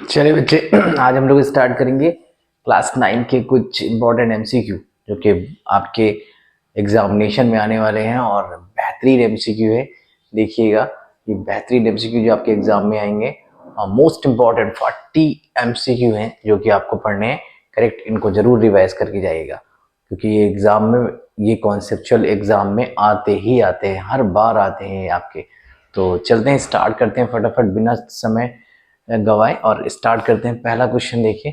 चलिए बच्चे, आज हम लोग स्टार्ट करेंगे क्लास 9 के कुछ इम्पोर्टेंट एमसीक्यू जो कि आपके एग्जामिनेशन में आने वाले हैं और बेहतरीन एमसीक्यू है। देखिएगा, ये बेहतरीन एमसीक्यू जो आपके एग्जाम में आएंगे और मोस्ट इम्पॉर्टेंट 40 एमसीक्यू हैं जो कि आपको पढ़ने हैं। करेक्ट, इनको जरूर रिवाइज करके जाइएगा क्योंकि ये एग्जाम में, ये कॉन्सेप्चुअल एग्जाम में आते ही आते हैं, हर बार आते हैं आपके। तो चलते हैं, स्टार्ट करते हैं फटाफट बिना समय गवाए और स्टार्ट करते हैं। पहला क्वेश्चन देखिए,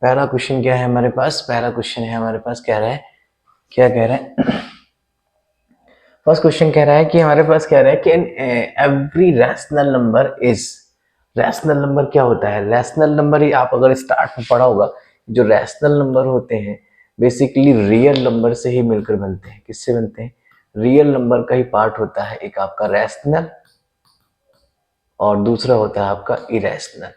पहला क्वेश्चन क्या है हमारे पास? पहला क्वेश्चन है हमारे पास, कह रहा है, क्या कह रहा है? फर्स्ट क्वेश्चन कह रहा है कि हमारे पास कह रहा है कि every rational number is, rational number क्या होता है? रैशनल नंबर ही आप अगर स्टार्ट में पढ़ा होगा, जो रैशनल नंबर होते हैं बेसिकली रियल नंबर से ही मिलकर बनते हैं। किससे बनते हैं? रियल नंबर का ही पार्ट होता है, एक आपका रैशनल और दूसरा होता है आपका इरेशनल।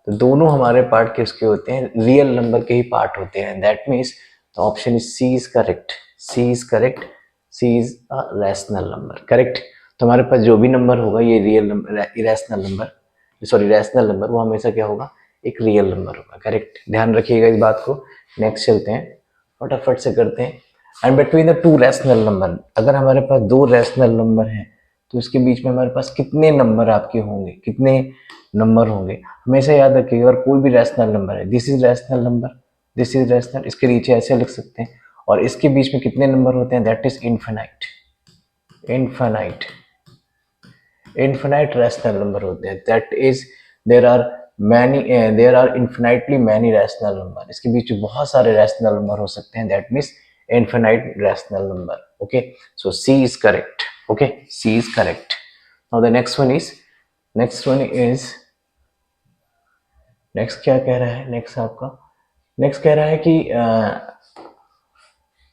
तो दोनों हमारे पार्ट किसके होते हैं? रियल नंबर के ही पार्ट होते हैं। दैट मीन्स तो option is C is correct, C is correct, C is a rational number. Correct. तो हमारे पास जो भी नंबर होगा ये real number, irrational number, sorry rational number, वो हमेशा क्या होगा? एक रियल नंबर होगा। करेक्ट, ध्यान रखिएगा इस बात को। नेक्स्ट चलते हैं, फटाफट से करते हैं। And between the two rational number, अगर हमारे पास दो रैशनल नंबर हैं तो इसके बीच में हमारे पास कितने नंबर आपके होंगे? कितने नंबर होंगे? हमेशा याद रखिएगा, अगर कोई भी रैशनल नंबर है, this is rational number, this is rational, इसके नीचे ऐसे लिख सकते हैं, और इसके बीच में कितने नंबर होते हैं? That is infinite, infinite, infinite rational number होते हैं। That is there are many, there are infinitely many rational number. इसके बीच में बहुत सारे रैशनल नंबर हो सकते हैं। That means infinite rational number. Okay, so C is correct. Okay, C is correct. Now the next one is, next one is, next क्या कह रहा है? नेक्स्ट आपका, नेक्स्ट कह रहा है कि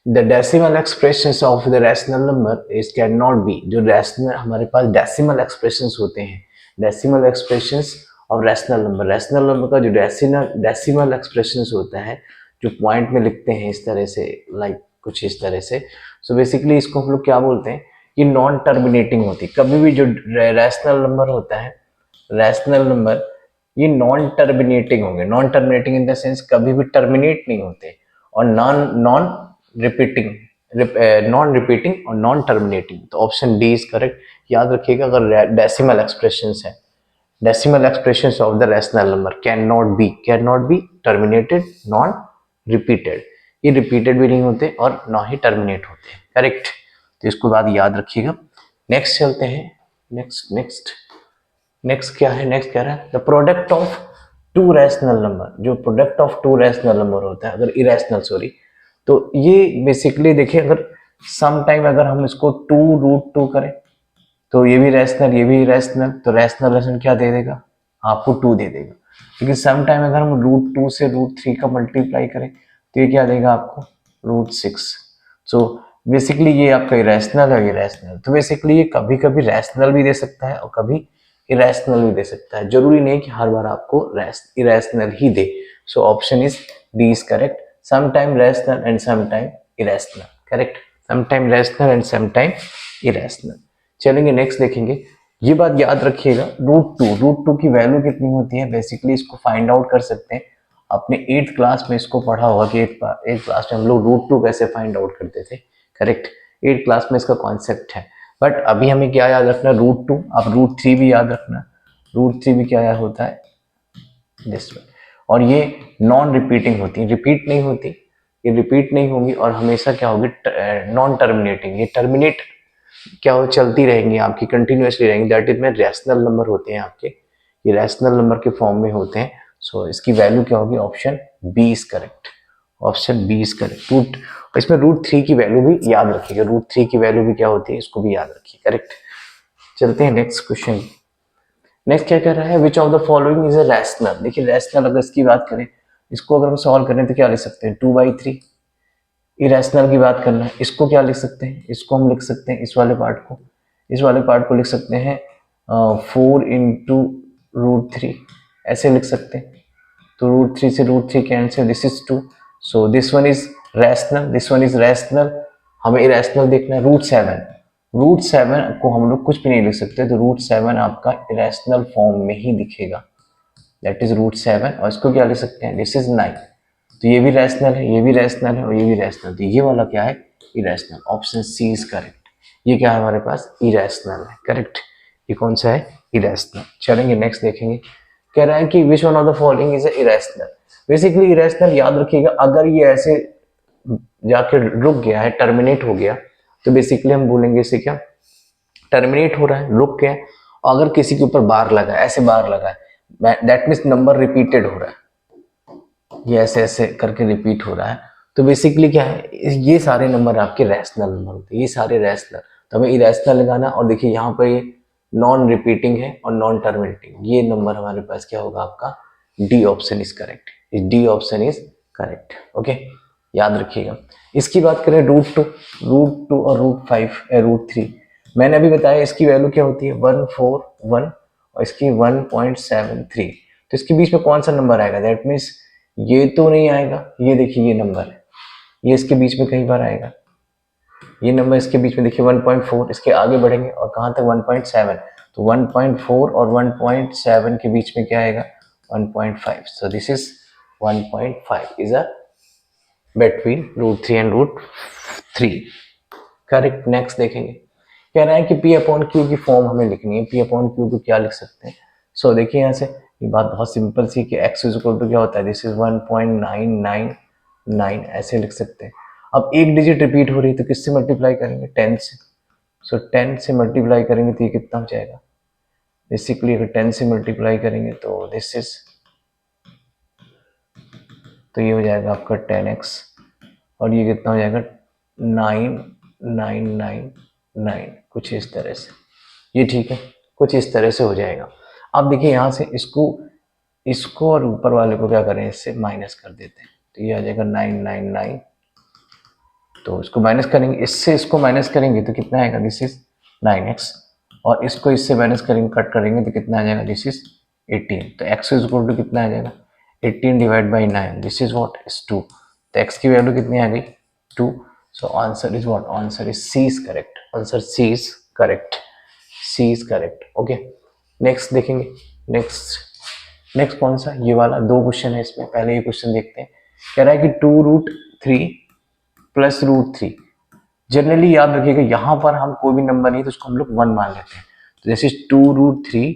the decimal expressions of the rational number is can not be, जो रैशनल हमारे पास डेसिमल एक्सप्रेशंस होते हैं, decimal expressions of rational number, rational number का जो डेसिमल एक्सप्रेशंस होता है, जो पॉइंट में लिखते हैं इस तरह से, लाइक कुछ इस तरह से। सो बेसिकली इसको हम लोग क्या बोलते हैं? ये नॉन टर्मिनेटिंग होती है। कभी भी जो रैशनल नंबर होता है, रैशनल नंबर, ये नॉन टर्मिनेटिंग होंगे। Non terminating in the sense कभी भी टर्मिनेट नहीं होते, और non non repeating, non repeating और नॉन टर्मिनेटिंग। तो ऑप्शन डी इज करेक्ट। याद रखिएगा, अगर डेसिमल एक्सप्रेशंस है, decimal expressions of the rational number can not be terminated, non repeated, ये रिपीटेड भी नहीं होते और ना ही टर्मिनेट होते। करेक्ट, तो इसको बात याद रखिएगा। नेक्स्ट चलते हैं, नेक्स्ट नेक्स्ट नेक्स्ट क्या है? नेक्स्ट कह रहा है the product of two rational number, जो product of two rational number होता है, अगर इरेशनल, सॉरी, तो ये बेसिकली देखिए, अगर सम टाइम अगर हम इसको 2√2 करें तो ये भी रैशनल, ये भी रैशनल, तो रैशनल रैशनल क्या दे देगा? आपको 2 दे देगा। लेकिन सम टाइम अगर हम √2 से √3 का मल्टीप्लाई करें तो ये क्या देगा आपको? √6। सो बेसिकली ये आपका इरेशनल है, इरेशनल। तो बेसिकली ये कभी कभी रैशनल भी दे सकता है और कभी इरेशनल भी दे सकता है। जरूरी नहीं कि हर बार आपको irrational he they. So option is D is correct. Sometime rational and sometime irrational. Correct, sometime rational and sometime irrational। चलेंगे नेक्स्ट देखेंगे। ये बात याद रखिएगा, √2 की वैल्यू कितनी होती है? बेसिकली इसको फाइंड आउट कर सकते हैं। आपने 8th क्लास में इसको पढ़ा होगा कि 8th क्लास में हम लोग √2 कैसे फाइंड आउट करते थे। करेक्ट, 8th क्लास में इसका कॉन्सेप्ट है। बट अभी हमें क्या याद रखना? √2। आप √3 भी याद रखना, √3 भी क्या याद होता है? This one. और ये नॉन रिपीटिंग होती है, रिपीट नहीं होती, ये रिपीट नहीं होंगी और हमेशा क्या होगी? Non terminating. ये टर्मिनेट क्या हो? चलती रहेंगी आपकी, कंटिन्यूअसली रहेंगी। दैट इज में रैशनल नंबर होते हैं आपके, ये रैशनल नंबर के फॉर्म में होते हैं। सो इसकी वैल्यू क्या होगी? Option B is correct, option B is correct. इसमें √3 की वैल्यू भी याद रखिएगा, √3 की वैल्यू भी क्या होती है, इसको भी याद रखिए। करेक्ट, चलते हैं नेक्स्ट क्वेश्चन। नेक्स्ट क्या कर रहा है? Which of the following is a rational. देखिए रैशनल अगर इसकी बात करें, इसको अगर हम सॉल्व करें तो क्या लिख सकते हैं? 2/3। इरेशनल की बात करना है, इसको क्या लिख सकते हैं? इसको हम लिख सकते हैं, इस वाले पार्ट को, इस वाले पार्ट को लिख सकते हैं 4 इंटू √3, ऐसे लिख सकते हैं। तो √3 से √3 cancel, this is 2। So this one is rational, this one is rational. हमें इरेशनल देखना है। √7, रूट 7 को हम लोग कुछ भी नहीं लिख सकते, तो रूट 7 आपका इरेशनल फॉर्म में ही दिखेगा, दैट इज रूट 7। और इसको क्या लिख सकते हैं, दिस इज 9। तो ये भी रैशनल है, ये भी रैशनल है और ये भी रैशनल, तो ये वाला क्या है, irrational. Option C is correct. ये क्या है हमारे पास, इरेशनल है, करेक्ट। ये कौन सा है, इरेशनल। चलेंगे नेक्स्ट देखेंगे। कह रहा है कि which one of the following is irrational. Basically irrational याद रखिएगा, अगर ये ऐसे जाके रुक गया है, टर्मिनेट हो गया, तो बेसिकली हम बोलेंगे इसे क्या, टर्मिनेट हो रहा है, रुक गया। अगर किसी के ऊपर बार लगा है, ऐसे बार लगा है, दैट मीन्स नंबर रिपीटेड हो रहा है, ये ऐसे ऐसे करके रिपीट हो रहा है, तो बेसिकली क्या है, ये सारे नंबर आपके रैशनल नंबर होते हैं, ये सारे रैशनल। तो हमें इरेशनल लगाना, और देखिए यहाँ पर ये नॉन रिपीटिंग है और नॉन टर्मिनेटिंग, ये नंबर हमारे पास क्या होगा आपका, D option is correct. D option is correct, okay, याद रखिएगा। इसकी बात करें रूट टू और रूट 3, मैंने अभी बताया इसकी वैल्यू क्या होती है, 141 और इसकी 1.73, तो इसके बीच में कौन सा नंबर आएगा, दैट मीन्स ये तो नहीं आएगा, ये देखिए ये नंबर है, ये इसके बीच में कई बार आएगा, ये नंबर इसके बीच में देखिए 1.4, इसके आगे बढ़ेंगे और कहाँ तक 1.7, तो 1.4 और 1.7 के बीच में क्या आएगा, 1.5, so this is 1.5 is a between root 3 and root 3, correct. Next देखेंगे, कह रहा है कि P अपॉन क्यू की फॉर्म हमें लिखनी है, P अपॉन क्यू को क्या लिख सकते हैं। सो देखिए यहाँ से ये बात बहुत सिंपल सी कि x इज इक्वल टू क्या होता है, दिस इज 1.999, ऐसे लिख सकते हैं। अब एक डिजिट रिपीट हो रही है तो किससे मल्टीप्लाई करेंगे, 10 से। सो 10 से मल्टीप्लाई करेंगे तो ये कितना हो जाएगा, बेसिकली अगर 10 से मल्टीप्लाई करेंगे तो दिस इज, तो ये हो जाएगा आपका 10x, और ये कितना हो जाएगा 9999, कुछ इस तरह से, ये ठीक है, कुछ इस तरह से हो जाएगा। अब देखिए यहाँ से इसको इसको और ऊपर वाले को क्या करें, इससे माइनस कर देते हैं, तो ये आ जाएगा 999, तो इसको माइनस करेंगे, इससे इसको माइनस करेंगे तो कितना आएगा, दिस इज 9x, और इसको इससे माइनस करेंगे, कट करेंगे तो कितना आ जाएगा, दिस इज 18, तो x इज इक्वल टू कितना आ जाएगा, 18 divide by 9, this is what is 2, तो x की वैल्यू कितनी आ गई, 2। So answer is what, answer is C is correct, answer C is correct, C is correct, okay. Next देखेंगे, नेक्स्ट कौन सा, ये वाला, दो क्वेश्चन है इसमें, पहले ये क्वेश्चन देखते हैं। कह रहा है कि 2√3 प्लस रूट 3, जनरली याद रखिएगा यहाँ पर हम कोई भी नंबर नहीं तो उसको हम लोग 1 मान लेते हैं, तो जैसे 2√3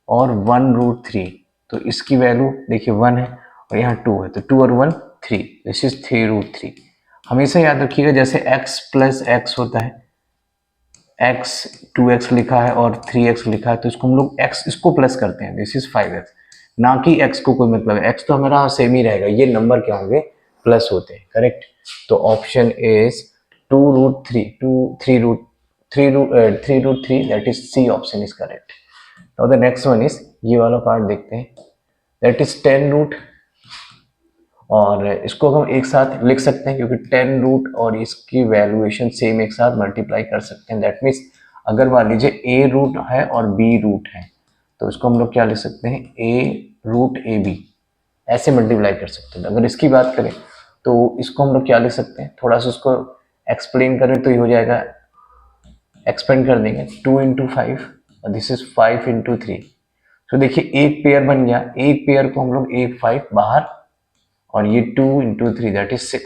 और 1√3, तो इसकी वैल्यू देखिए 1 है और यहाँ 2 है, तो 2 और 1 3, दिस इज 3√3। हमेशा याद रखिएगा जैसे x प्लस एक्स होता है, x 2x लिखा है और 3x लिखा है, तो इसको हम लोग x इसको प्लस करते हैं, दिस इज 5x, ना कि x को कोई मतलब है, x तो हमारा सेम ही रहेगा, ये नंबर क्या होंगे, प्लस होते हैं, करेक्ट। तो option is 2√3, 3√3, that is C option is correct. Now the next one is, ये वाला पार्ट देखते हैं, दैट इज 10 रूट, और इसको हम एक साथ लिख सकते हैं क्योंकि 10 रूट और इसकी वैल्यूएशन सेम एक साथ मल्टीप्लाई कर सकते हैं, दैट मीन्स अगर मान लीजिए a रूट है और b रूट है, तो इसको हम लोग क्या लिख सकते हैं, a√ab, ऐसे मल्टीप्लाई कर सकते हैं। अगर इसकी बात करें तो इसको हम लोग क्या लिख सकते हैं, थोड़ा सा उसको एक्सप्लेन करें तो ये हो जाएगा, एक्सपेंड कर देंगे 2 इंटू 5 और दिस इज 5 इंटू 3। तो देखिए एक पेयर बन गया, एक पेयर को हम लोग एक 5 बाहर, और ये 2 इंटू 3 दैट इज 6,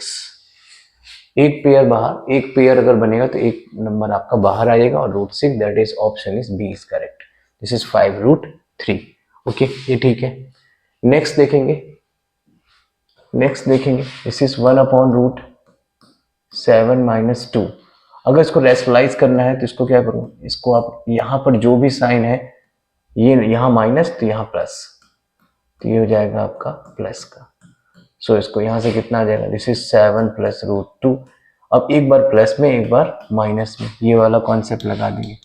एक पेयर बाहर, एक पेयर अगर बनेगा तो एक नंबर आपका बाहर आएगा, और √6, that is option is B is correct, this is 5√3, okay, ये ठीक है। नेक्स्ट देखेंगे, दिस इज 1/√7 माइनस 2। अगर इसको रेशनलाइज करना है तो इसको क्या करूँ, इसको आप यहाँ पर जो भी साइन है, ये यहाँ माइनस तो यहाँ प्लस, तो ये हो जाएगा आपका प्लस का। सो इसको यहाँ से कितना आ जाएगा, दिस इज 7 प्लस √2। अब एक बार प्लस में एक बार माइनस में, ये वाला कॉन्सेप्ट लगा देंगे,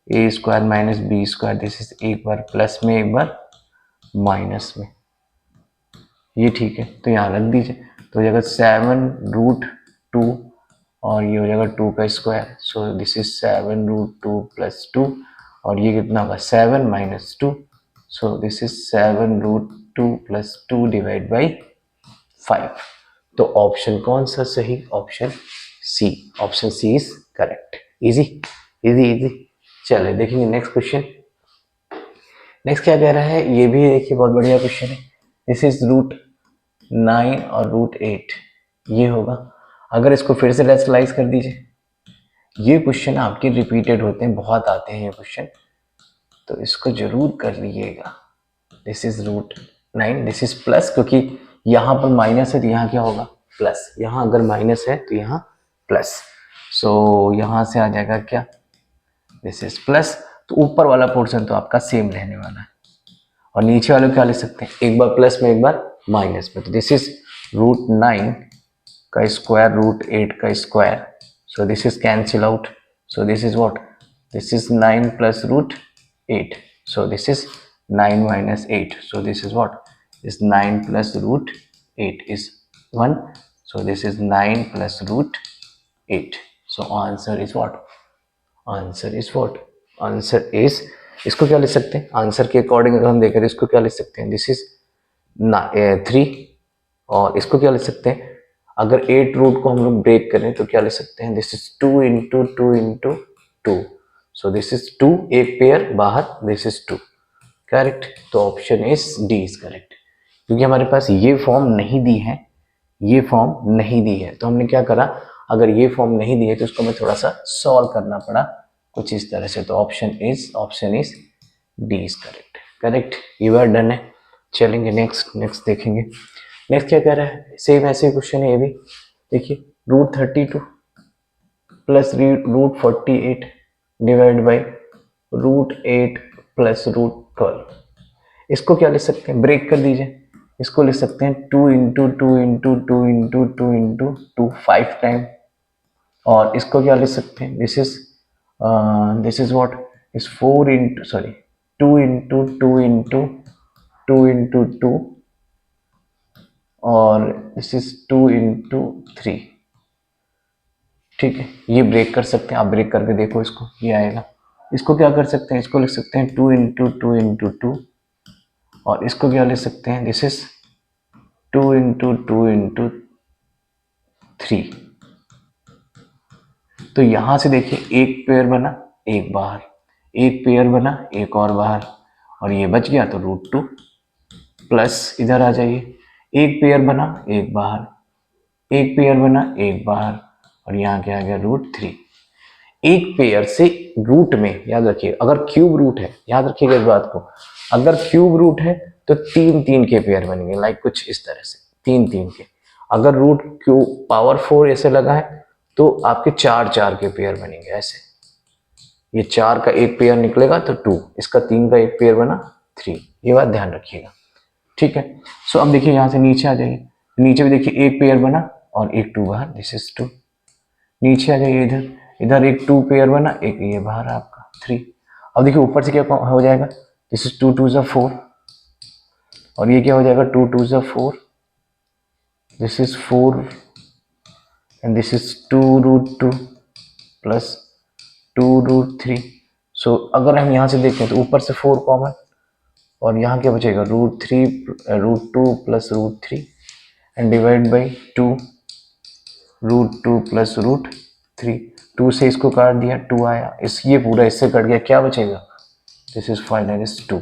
a² minus b², this is एक बार प्लस में एक बार माइनस में, ये ठीक है, तो यहाँ रख दीजिए, तो हो जाएगा 7√2 और ये हो जाएगा 2 का square, so this is 7√2 plus 2, और ये कितना होगा 7 minus 2, so this is 7√2 plus 2 divide by 5। तो ऑप्शन कौन सा सही, option C, option C is correct, easy. Easy easy. चलिए देखेंगे नेक्स्ट क्वेश्चन। नेक्स्ट क्या कह रहा है, ये भी देखिए बहुत बढ़िया क्वेश्चन है। दिस इज √9 और √8 ये होगा। अगर इसको फिर से रेशनलाइज कर दीजिए, ये क्वेश्चन आपके रिपीटेड होते हैं, बहुत आते हैं ये क्वेश्चन, तो इसको जरूर कर लीजिएगा। This is √9, this is plus, क्योंकि यहाँ पर माइनस है तो यहाँ क्या होगा प्लस, यहाँ अगर माइनस है तो यहाँ प्लस, सो यहाँ से आ जाएगा क्या, दिस इज प्लस। तो ऊपर वाला पोर्शन तो आपका सेम रहने वाला है, और नीचे वाले क्या ले सकते हैं, एक बार प्लस में एक बार माइनस में। तो दिस इज √9 का स्क्वायर √8 का square, so this is cancel out, so this is what, this is 9 plus √8, so this is 9 minus 8, so this is what, is 9 plus √8 is 1, so this is 9 plus √8, so answer is what, answer is what, answer is, इसको क्या लिख सकते हैं, answer के according अगर हम देखें इसको क्या लिख सकते हैं, दिस इज 3, और इसको क्या लिख सकते हैं, अगर 8 रूट को हम लोग ब्रेक करें तो क्या लिख सकते हैं, this is 2 into 2 into 2, so this is 2, एक पेयर बाहर, दिस इज 2, करेक्ट। तो option is D is correct, क्योंकि हमारे पास ये फॉर्म नहीं दी है, ये फॉर्म नहीं दी है, तो हमने क्या करा, अगर ये फॉर्म नहीं दी है तो उसको हमें थोड़ा सा सॉल्व करना पड़ा कुछ इस तरह से। तो option is D is correct, correct, ये बार डन है। चलेंगे नेक्स्ट देखेंगे। नेक्स्ट क्या कह रहा है, सेम ऐसे क्वेश्चन है ये भी, देखिए √32 प्लस √48 डिवाइड बाई √8 प्लस √12, इसको क्या लिख सकते हैं, ब्रेक कर दीजिए, इसको लिख सकते हैं 2 into 2 into 2 into 2 into 2 5 time, और इसको क्या लिख सकते हैं, this is what, is 4 into sorry 2 into 2 into 2 into 2, और दिस इज 2 इंटू 3, ठीक है, ये ब्रेक कर सकते हैं, आप ब्रेक करके देखो इसको, ये आएगा। इसको क्या कर सकते हैं, इसको लिख सकते हैं 2 इंटू 2 इंटू 2, और इसको क्या लिख सकते हैं, दिस इज 2 इंटू 2 इंटू 3। तो यहां से देखिए एक पेयर बना एक बाहर, एक पेयर बना एक और बाहर, और ये बच गया तो √2 प्लस इधर आ जाइए, एक पेयर बना एक बाहर, एक पेयर बना एक बाहर, और यहाँ क्या आ गया √3। एक पेयर से रूट में याद रखिए, अगर क्यूब रूट है, याद रखिएगा इस बात को, अगर क्यूब रूट है तो 3 के पेयर बनेंगे, लाइक कुछ इस तरह से 3 के। अगर रूट क्यूब पावर 4 ऐसे लगा है तो आपके 4 के पेयर बनेंगे ऐसे, ये 4 का एक पेयर निकलेगा तो 2, इसका 3 का एक पेयर बना 3, ये बात ध्यान रखिएगा, ठीक है। सो अब देखिए यहाँ से नीचे आ जाइए, नीचे भी देखिए एक पेयर बना और एक 2 बाहर, दिस इज 2। नीचे आ जाइए, इधर एक 2 पेयर बना, एक ये बाहर आपका 3। अब देखिए ऊपर से क्या हो जाएगा, दिस इज 2 2 ज़ा 4, और ये क्या हो जाएगा 2 2 ज़ा 4, this is 4 and this is 2√2 plus 2√3। सो अगर हम यहाँ से देखें तो ऊपर से 4 कॉमन, और यहाँ क्या बचेगा √2 plus √3 and divide by 2 √2 plus √3, 2 से इसको काट दिया 2 आया, इस ये पूरा इससे कट गया, क्या बचेगा, दिस इज फाइनल इज 2।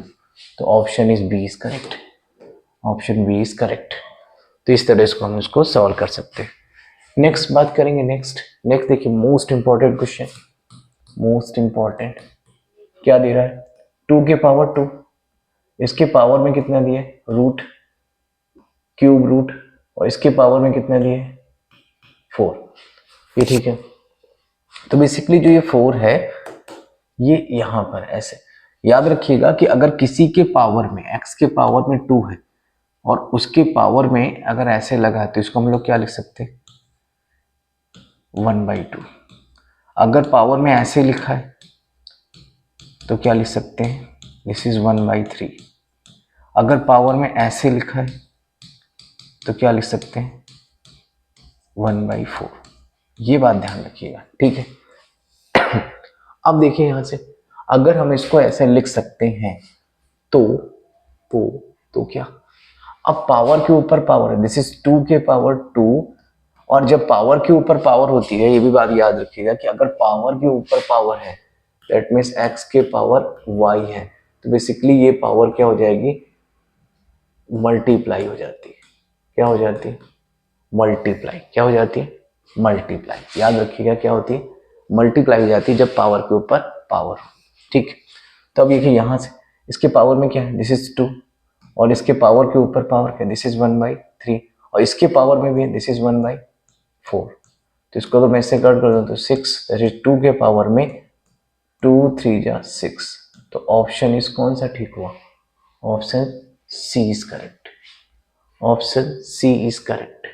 तो option is B is correct, option B is correct. तो इस तरह इसको हम इसको सॉल्व कर सकते हैं। नेक्स्ट बात करेंगे, नेक्स्ट देखिए most important question, most important क्या दे रहा है, 2 के पावर 2, इसके पावर में कितना दिया है रूट, क्यूब रूट, और इसके पावर में कितना दिया है 4, ये ठीक है। तो बेसिकली जो ये 4 है ये यहां पर ऐसे याद रखिएगा कि अगर किसी के पावर में x के पावर में 2 है और उसके पावर में अगर ऐसे लगा है तो इसको हम लोग क्या लिख सकते हैं 1/2। अगर पावर में ऐसे लिखा है तो क्या लिख सकते हैं, दिस इज 1/3। अगर पावर में ऐसे लिखा है तो क्या लिख सकते हैं 1/4। ये बात ध्यान रखिएगा, ठीक है। अब देखिए यहां से अगर हम इसको ऐसे लिख सकते हैं तो क्या, अब पावर के ऊपर पावर है, दिस इज 2 के पावर 2, और जब पावर के ऊपर पावर होती है, ये भी बात याद रखिएगा कि अगर पावर के ऊपर पावर है दैट मीन्स x के पावर y है, तो बेसिकली ये पावर क्या हो जाएगी, मल्टीप्लाई हो जाती है। क्या हो जाती है, मल्टीप्लाई। क्या हो जाती है, मल्टीप्लाई। याद रखिएगा क्या होती है, मल्टीप्लाई हो जाती है जब पावर के ऊपर पावर हो। ठीक, तो अब देखिए यहाँ से इसके पावर में क्या है, दिस इज 2, और इसके पावर के ऊपर पावर क्या, दिस इज 1/3, और इसके पावर में भी है, दिस इज 1/4। तो इसको तो मैं इससे कट कर दूं तो 6, दैट इज 2 के पावर में 2 3 जा 6। तो ऑप्शन इज कौन सा ठीक हुआ, option C is correct. Option C is correct,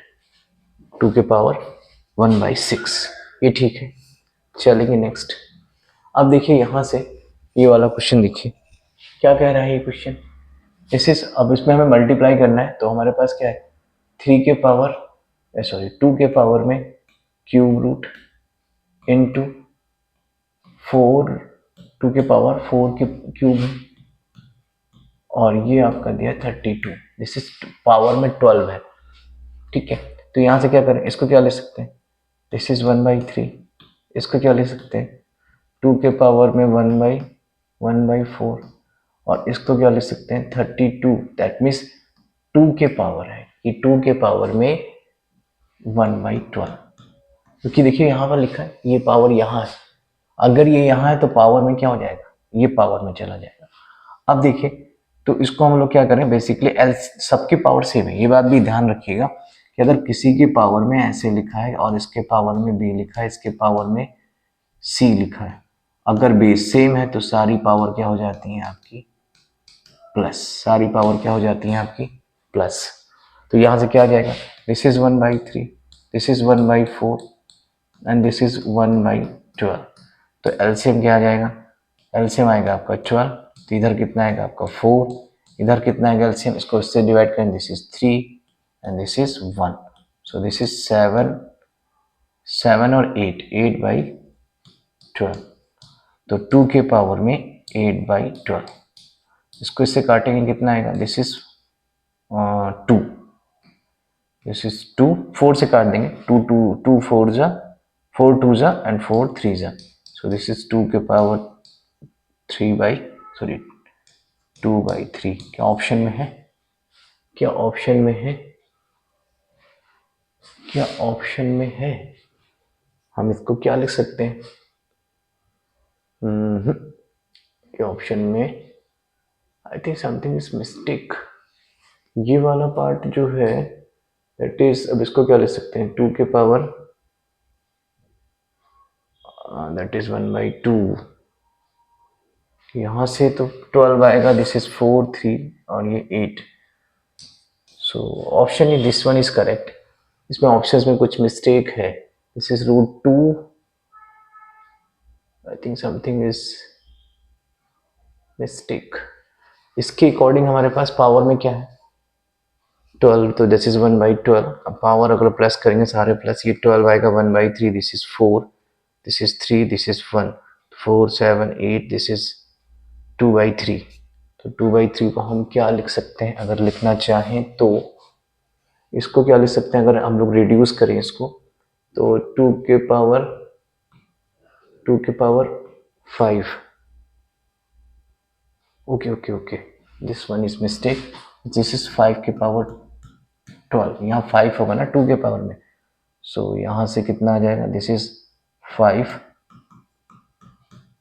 2 के पावर 1/6, ये ठीक है। चलेंगे नेक्स्ट। अब देखिए यहाँ से ये वाला क्वेश्चन देखिए क्या कह रहा है ये क्वेश्चन। इस अब इसमें हमें मल्टीप्लाई करना है, तो हमारे पास क्या है, 3 के पावर 2 के पावर में क्यूब रूट इंटू 4, 2 के पावर 4 के क्यूब है, और ये आपका दिया 32, दिस इज पावर में 12 है। ठीक है, तो यहाँ से क्या करें, इसको क्या ले सकते हैं, दिस इज 1/3, इसको क्या ले सकते हैं, 2 के पावर में 1/4, और इसको क्या ले सकते हैं 32, दैट मीन्स 2 के पावर है, ये 2 के पावर में 1/12, क्योंकि देखिए यहाँ पर लिखा है ये पावर यहाँ है, अगर ये यहाँ है तो पावर में क्या हो जाएगा, ये पावर में चला जाएगा। अब देखिए तो इसको हम लोग क्या करें, बेसिकली एल सबके पावर सेम है, ये बात भी ध्यान रखिएगा कि अगर किसी के पावर में ऐसे लिखा है और इसके पावर में बी लिखा है, इसके पावर में सी लिखा है, अगर बेस सेम है तो सारी पावर क्या हो जाती है आपकी प्लस, सारी पावर क्या हो जाती है आपकी प्लस। तो यहाँ से क्या आ जाएगा, this is 1/3, this is 1/4 and this is 1/12। तो एलसीएम क्या आ जाएगा, एलसीएम आएगा आपका 12, तो इधर कितना आएगा आपका 4, इधर कितना आएगा एलसीएम, इसको इससे डिवाइड करें, this is 3 and this is 1, so this is 7 और 8/12, तो 2 के पावर में 8/12, इसको इससे काटेंगे कितना आएगा, दिस इज 2, दिस इज 2, 4 से काट देंगे, 2 4 जा 4 2 जा एंड 4 3 जा, सो दिस इज 2 के पावर 2/3। क्या ऑप्शन में है, क्या ऑप्शन में है, क्या ऑप्शन में है, हम इसको क्या लिख सकते हैं, क्या ऑप्शन में, I think something is mistake, ये वाला पार्ट जो है दैट इज, अब इसको क्या लिख सकते हैं, 2 के पावर दैट इज 1/2, यहाँ से तो 12 आएगा, दिस इज 4 3 और ये 8, so option E this one is correct. इसमें ऑप्शंस में कुछ मिस्टेक है, this is √2, I think something is mistake. इसके अकॉर्डिंग हमारे पास पावर में क्या है 12, तो दिस इज 1/12, अब पावर अगर प्लस करेंगे सारे प्लस, ये 12 आएगा 1/3, this is 4, this is 3, this is 1, 4 7 8, this is 2/3, तो 2/3 को हम क्या लिख सकते हैं, अगर लिखना चाहें तो इसको क्या लिख सकते हैं, अगर हम लोग रिड्यूस करें इसको तो 2 के power 5, okay, this one is mistake, this is 5 के पावर 12, यहाँ 5 होगा ना 2 के पावर में, सो यहाँ से कितना आ जाएगा, दिस इज 5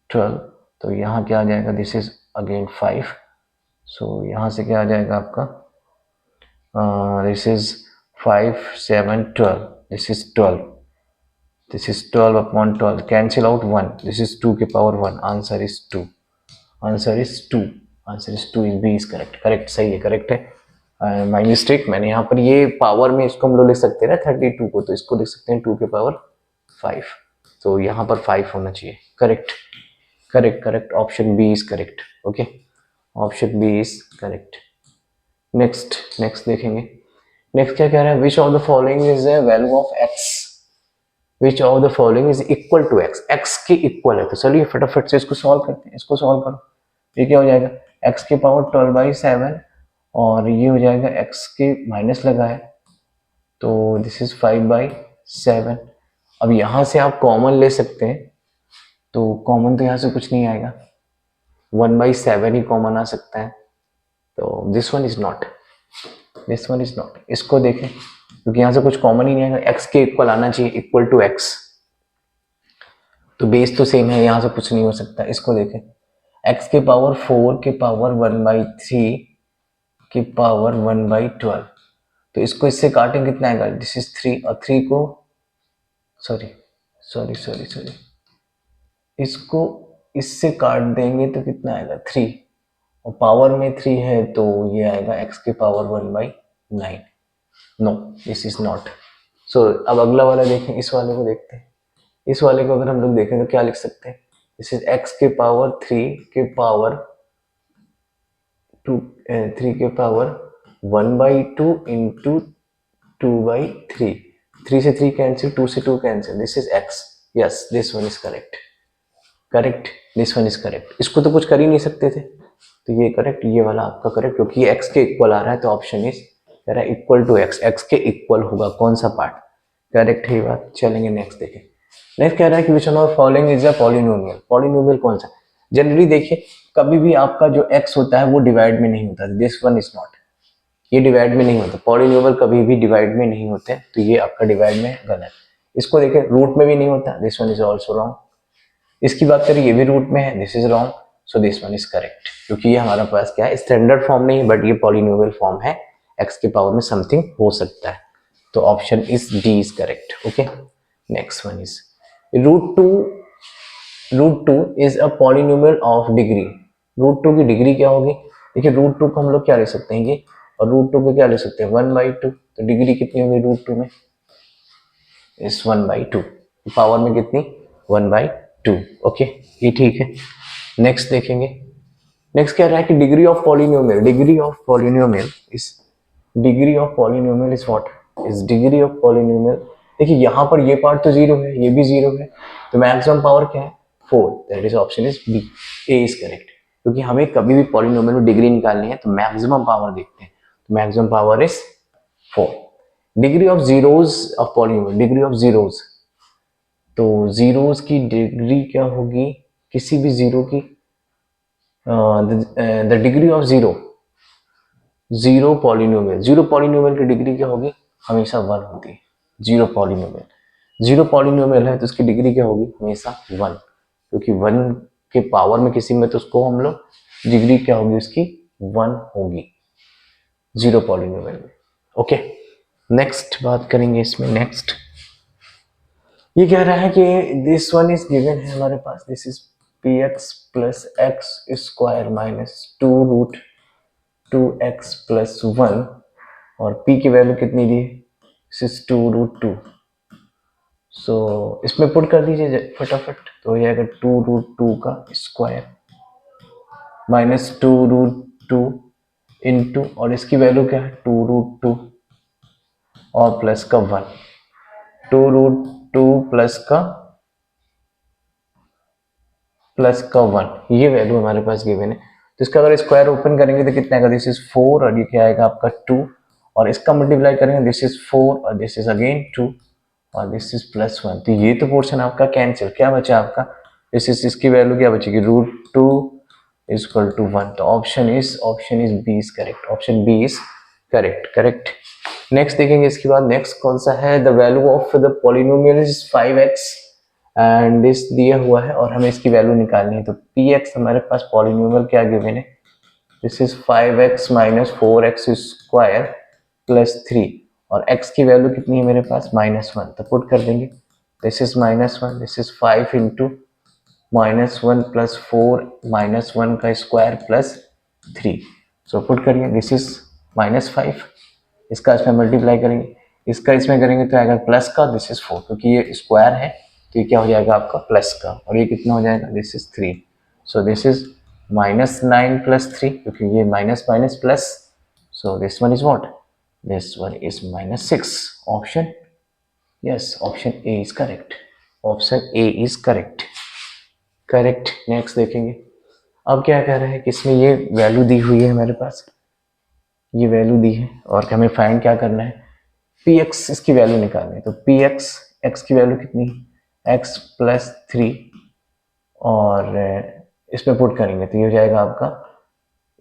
12, तो यहाँ क्या आ जाएगा, दिस इज अगेन 5, सो यहाँ से क्या आ जाएगा आपका, this is 5 7 12, this is 12, this is 12/12, cancel out 1, this is 2 के power 1, answer is 2, answer is 2, answer is 2 is B is correct, correct सही है, करेक्ट है। माई मिस्टेक, मैंने यहाँ पर ये पावर में इसको हम लोग लिख सकते हैं ना 32 को, तो इसको लिख सकते हैं 2 के पावर 5, तो यहाँ पर 5 होना चाहिए, correct correct correct, option B is correct, okay, option B is correct. Next देखेंगे, नेक्स्ट क्या कह रहा है, which of the following is the value of X, which of the following is equal to X, X के equal है, तो चलिए फटाफट से इसको सॉल्व करते हैं, इसको सॉल्व करो, ये क्या हो जाएगा, एक्स के पावर 12/7 और ये हो जाएगा एक्स के माइनस लगा है, तो दिस इज 5/7। अब यहाँ से आप कॉमन ले सकते हैं, तो कॉमन तो यहाँ से कुछ नहीं आएगा, 1/7 ही कॉमन आ सकता है, तो this one is not, this one is not. इसको देखें क्योंकि यहाँ से कुछ कॉमन ही नहीं आएगा, x के इक्वल आना चाहिए, इक्वल टू x, तो बेस तो सेम है, यहाँ से कुछ नहीं हो सकता। इसको देखें, x के पावर 4 के पावर 1/3 के पावर 1/12, तो इसको इससे काटें कितना आएगा, दिस इज 3, और 3 को सॉरी सॉरी सॉरी सॉरी इसको इससे काट देंगे तो कितना आएगा 3, और पावर में 3 है तो ये आएगा x के power 1/9। No, this is not. So अब अगला वाला देखें, इस वाले को देखते हैं। इस वाले को अगर हम लोग देखें तो क्या लिख सकते हैं, दिस इज x के पावर 3 के पावर 2, 3 के पावर 1/2 इंटू 2/3, 3 से 3 कैंसिल, 2 से 2 cancel, this is x। Yes, this one is correct, correct, this one is correct. इसको तो कुछ कर ही नहीं सकते थे, तो ये करेक्ट, ये वाला आपका करेक्ट, क्योंकि ये x के इक्वल आ रहा है, तो ऑप्शन इज कह रहा है इक्वल टू x, x के इक्वल होगा कौन सा पार्ट, करेक्ट है ये बात। चलेंगे नेक्स्ट देखें। नेक्स्ट कह रहा है कि which one of following is a polynomial. Polynomial कौन सा, जनरली देखिए कभी भी आपका जो x होता है वो डिवाइड में नहीं होता, दिस वन इज नॉट, ये डिवाइड में नहीं होता, पॉलिनोमियल कभी भी डिवाइड में नहीं होते, तो ये आपका डिवाइड में गलत। इसको देखें, रूट में भी नहीं होता, this one is also wrong. इसकी बात करें, ये भी रूट में है, this is wrong, so this one is correct, क्योंकि ये हमारा पास क्या है, स्टैंडर्ड फॉर्म नहीं है, बट ये पॉलिनोमियल फॉर्म है, x के पावर में समथिंग हो सकता है, तो option is D is correct. Okay, next one is root two is a polynomial of degree. Root two की डिग्री क्या होगी, देखिए रूट टू को हम लोग क्या ले सकते हैं ये, और रूट टू को क्या ले सकते हैं 1/2, तो डिग्री कितनी होगी रूट टू में, इस 1/2, पावर में कितनी 1/2। ओके, ये ठीक है। नेक्स्ट देखेंगे, नेक्स्ट क्या रहा है कि degree of polynomial, degree of polynomial is, degree of polynomial is what, is degree of polynomial. देखिए यहाँ पर ये पार्ट तो 0 है, ये भी 0 है, तो मैक्सिमम पावर क्या है 4, that is option is B, A is correct, क्योंकि हमें कभी भी पॉलिनोमियल में डिग्री निकालनी है तो मैक्सिमम पावर देखते हैं, तो maximum power is 4। Degree of zeros of polynomial, degree of zeros, तो जीरोज की डिग्री क्या होगी, किसी भी जीरो की, the degree of zero polynomial, zero polynomial की डिग्री क्या होगी, हमेशा 1 होती है। जीरो पॉलिनोमियल है तो उसकी डिग्री क्या होगी, हमेशा 1, क्योंकि 1 के पावर में किसी में, तो उसको हम लोग डिग्री क्या होगी उसकी 1 होगी जीरो पॉलिनोमियल में। ओके, नेक्स्ट बात करेंगे इसमें। नेक्स्ट ये कह रहा है कि दिस वन इज गिवन है हमारे पास, this is px plus x square minus 2√2x plus 1, और p की वैल्यू कितनी दी है, दिस इज 2√2। सो इसमें पुट कर दीजिए फटाफट, तो हो जाएगा 2√2 का स्क्वायर माइनस 2√2 इंटू, और इसकी वैल्यू क्या है 2√2 और प्लस का 1, 2√2 प्लस का 1, ये वैल्यू हमारे पास गिवन है। तो इसका अगर स्क्वायर ओपन करेंगे तो कितना आएगा, दिस इज 4, और ये क्या आएगा आपका 2, और इसका मल्टीप्लाई करेंगे, दिस इज 4 और दिस इज अगेन 2 और दिस इज प्लस 1, तो ये तो पोर्शन आपका कैंसिल, क्या बचा आपका, दिस इज, इसकी वैल्यू क्या बचेगी √2 इज इक्वल टू 1, तो option is B is correct, option B is correct, correct. Next देखेंगे इसके बाद, नेक्स्ट कौन सा है, the value of the polynomial is 5x and this दिया हुआ है और हमें इसकी वैल्यू निकालनी है, तो px हमारे पास पॉलिनोमियल क्या गिवन है, this is 5x minus 4x square plus 3, और x की वैल्यू कितनी है मेरे पास -1, तो पुट कर देंगे, this is -1, this is 5 into -1 plus 4 -1 का स्क्वायर प्लस 3, सो पुट करिए, दिस इज -5, इसका इसमें मल्टीप्लाई करेंगे, इसका इसमें करेंगे तो आएगा प्लस का, दिस इज 4, क्योंकि ये स्क्वायर है तो ये क्या हो जाएगा आपका प्लस का, और ये कितना हो जाएगा, this is 3, so this is -9 plus 3, क्योंकि ये minus minus plus, so this one is what, this one is -6, option yes, option A is correct, option A is correct, correct. Next देखेंगे, अब क्या कह रहे हैं कि इसमें ये वैल्यू दी हुई है हमारे पास, ये वैल्यू दी है और हमें फाइंड क्या करना है, px इसकी वैल्यू निकालनी है, तो px x की वैल्यू कितनी है, x प्लस 3 और इसमें पुट करेंगे तो ये हो जाएगा आपका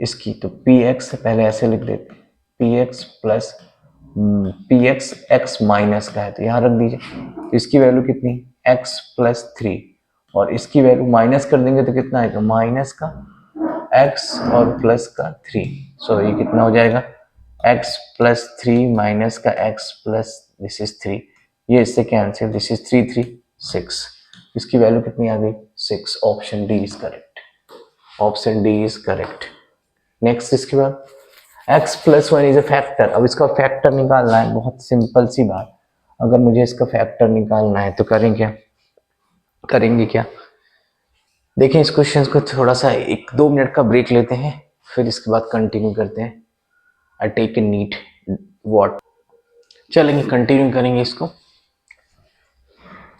इसकी, तो पी एक्स पहले ऐसे लिख देते, P x plus P x x minus का है तो यहाँ रख दीजिए, तो इसकी वैल्यू कितनी, एक्स प्लस थ्री, और इसकी वैल्यू माइनस कर देंगे तो कितना आएगा, माइनस का एक्स और प्लस का थ्री, सो ये कितना हो जाएगा, एक्स प्लस थ्री माइनस का x plus this is three, ये इससे cancel, this is three three six, इसकी वैल्यू कितनी आ गई, six, option D is correct, option D is correct. Next इसके बाद x plus one is a factor, अब इसका फैक्टर निकालना है, बहुत सिंपल सी बात, अगर मुझे इसका फैक्टर निकालना है तो करेंगे क्या, देखें इस क्वेश्चन को थोड़ा सा 1-2 मिनट का ब्रेक लेते हैं, फिर इसके बाद कंटिन्यू करते हैं। I take a neat what, चलेंगे कंटिन्यू करेंगे, इसको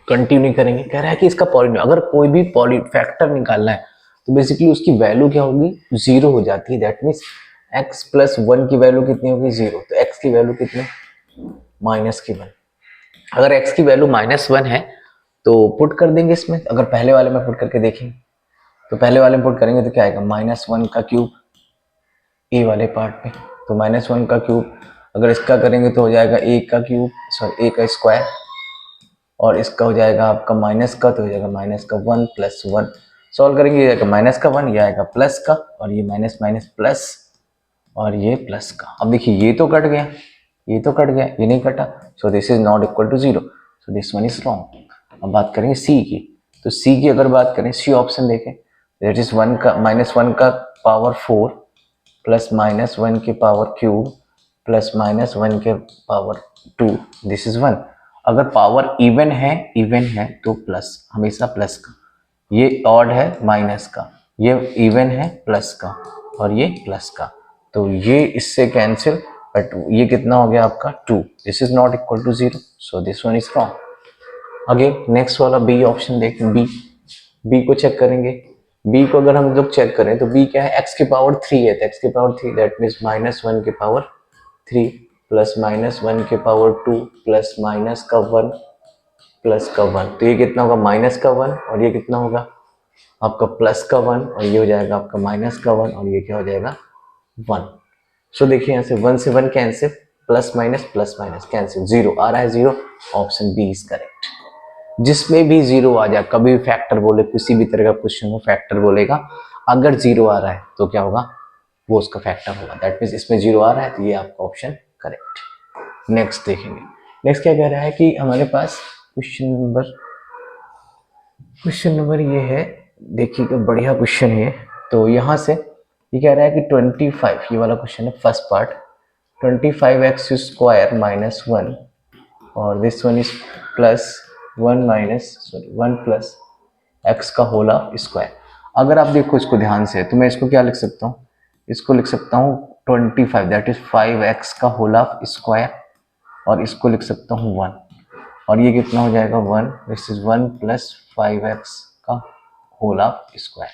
कंटिन्यू करेंगे। कह रहा है कि इसका पॉलिनोमियल, अगर कोई भी फैक्टर निकालना है तो बेसिकली उसकी वैल्यू क्या होगी, जीरो हो जाती है, that means x plus one की वैल्यू कितनी होगी, जीरो, तो x की वैल्यू कितनी, माइनस की वन, अगर x की वैल्यू माइनस वन है तो पुट कर देंगे इसमें, अगर पहले वाले में पुट करके देखेंगे तो पहले वाले में पुट करेंगे तो क्या आएगा, माइनस वन का क्यूब, ए वाले पार्ट में, तो माइनस वन का क्यूब, अगर इसका करेंगे तो हो जाएगा ए का क्यूब, सॉरी ए का स्क्वायर, और इसका हो जाएगा आपका माइनस का, तो हो जाएगा माइनस का वन प्लस वन, सॉल्व करेंगे ये आएगा माइनस का वन, ये आएगा प्लस का, और ये माइनस माइनस प्लस, और ये प्लस का। अब देखिए ये तो कट गया, ये तो कट गया, ये नहीं कटा, so this is not equal to zero, so this one is wrong. अब बात करेंगे सी की, तो सी की अगर बात करें, सी ऑप्शन देखें, दैट इज वन का माइनस वन का power four plus minus one के power cube plus minus one के power two, this is one. अगर पावर इवन है तो प्लस, हमेशा प्लस का, ये ऑड है माइनस का, ये इवन है प्लस का, और ये प्लस का, तो ये इससे कैंसिल, बट ये कितना हो गया आपका two, this is not equal to zero, so this one is wrong. Again next वाला बी ऑप्शन देखें, बी को चेक करेंगे, बी को अगर हम लोग चेक करें तो बी क्या है, एक्स की पावर थ्री है, तो एक्स की power three that means minus one की power three plus minus one के पावर टू प्लस माइनस का वन प्लस का वन, तो ये कितना होगा, माइनस का वन, और ये कितना होगा आपका प्लस का वन, और ये हो जाएगा आपका माइनस का वन, और ये क्या हो जाएगा वन। सो देखिए यहाँ से one cancel, plus minus cancel, zero आ रहा है, zero, option B is correct. जिसमें भी जीरो आ जाए, कभी भी फैक्टर बोले, किसी भी तरह का क्वेश्चन हो फैक्टर बोलेगा, अगर जीरो आ रहा है तो क्या होगा, वो उसका फैक्टर होगा, दैट मीन्स इसमें जीरो आ रहा है तो ये आपका ऑप्शन करेक्ट। नेक्स्ट देखेंगे, नेक्स्ट क्या कह रहा है कि हमारे पास क्वेश्चन नंबर ये है, देखिएगा बढ़िया क्वेश्चन है, तो यहाँ से ये कह रहा है कि 25, ये वाला क्वेश्चन है first part, 25x square minus one, और this one is plus one plus x का होल ऑफ स्क्वायर। अगर आप देखो इसको ध्यान से तो मैं इसको क्या लिख सकता हूँ, इसको लिख सकता हूँ 25 दैट इज 5x का होल ऑफ स्क्वायर, और इसको लिख सकता हूँ 1, और ये कितना हो जाएगा 1, दिस इज 1 प्लस 5x का होल ऑफ स्क्वायर।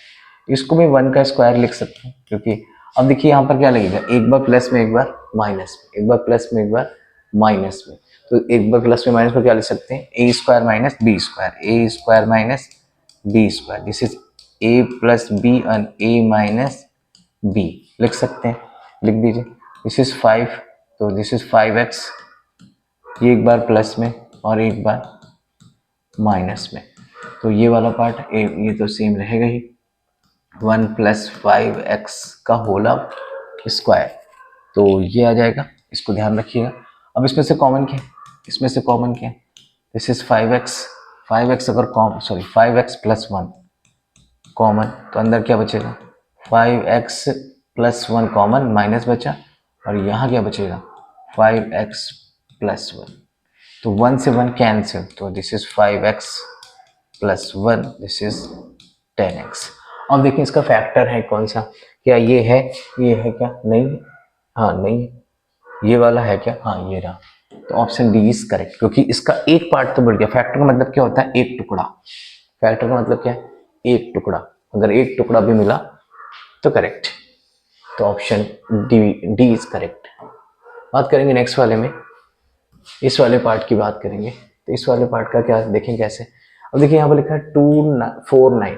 इसको मैं 1 का स्क्वायर लिख सकता हूँ, क्योंकि अब देखिए यहाँ पर क्या लगेगा, एक बार प्लस में एक बार माइनस में, एक बार प्लस में एक बार माइनस में, तो एक बार प्लस में माइनस में क्या लिख सकते हैं, A square minus B square, A square minus B square, this is A plus B and A minus B लिख सकते हैं, लिख दीजिए, दिस इज 5, तो दिस इज 5x, ये एक बार प्लस में और एक बार माइनस में, तो ये वाला पार्ट ये तो सेम रहेगा ही, 1 प्लस 5x का होल ऑफ स्क्वायर, तो ये आ जाएगा, इसको ध्यान रखिएगा। अब इसमें से कॉमन क्या है, इसमें से कॉमन क्या है, दिस इज 5x अगर sorry 5x plus one common, तो अंदर क्या बचेगा, 5x plus one common, minus बचा, और यहाँ क्या बचेगा 5x प्लस वन, तो 1 से 1 कैंसिल, तो this is 5x plus one, this is 10x। अब देखिए इसका फैक्टर है कौन सा, क्या ये है क्या, नहीं, हाँ नहीं, ये वाला है क्या, हाँ ये रहा, तो ऑप्शन डी इज करेक्ट, क्योंकि इसका एक पार्ट तो बढ़ गया, फैक्टर का मतलब क्या होता है, एक टुकड़ा, फैक्टर का मतलब क्या है, एक टुकड़ा, अगर एक टुकड़ा भी मिला तो करेक्ट, तो ऑप्शन डी इज करेक्ट। बात करेंगे नेक्स्ट वाले में, इस वाले पार्ट की बात करेंगे, तो इस वाले पार्ट का क्या देखें कैसे। अब देखिए यहाँ पर लिखा है 249,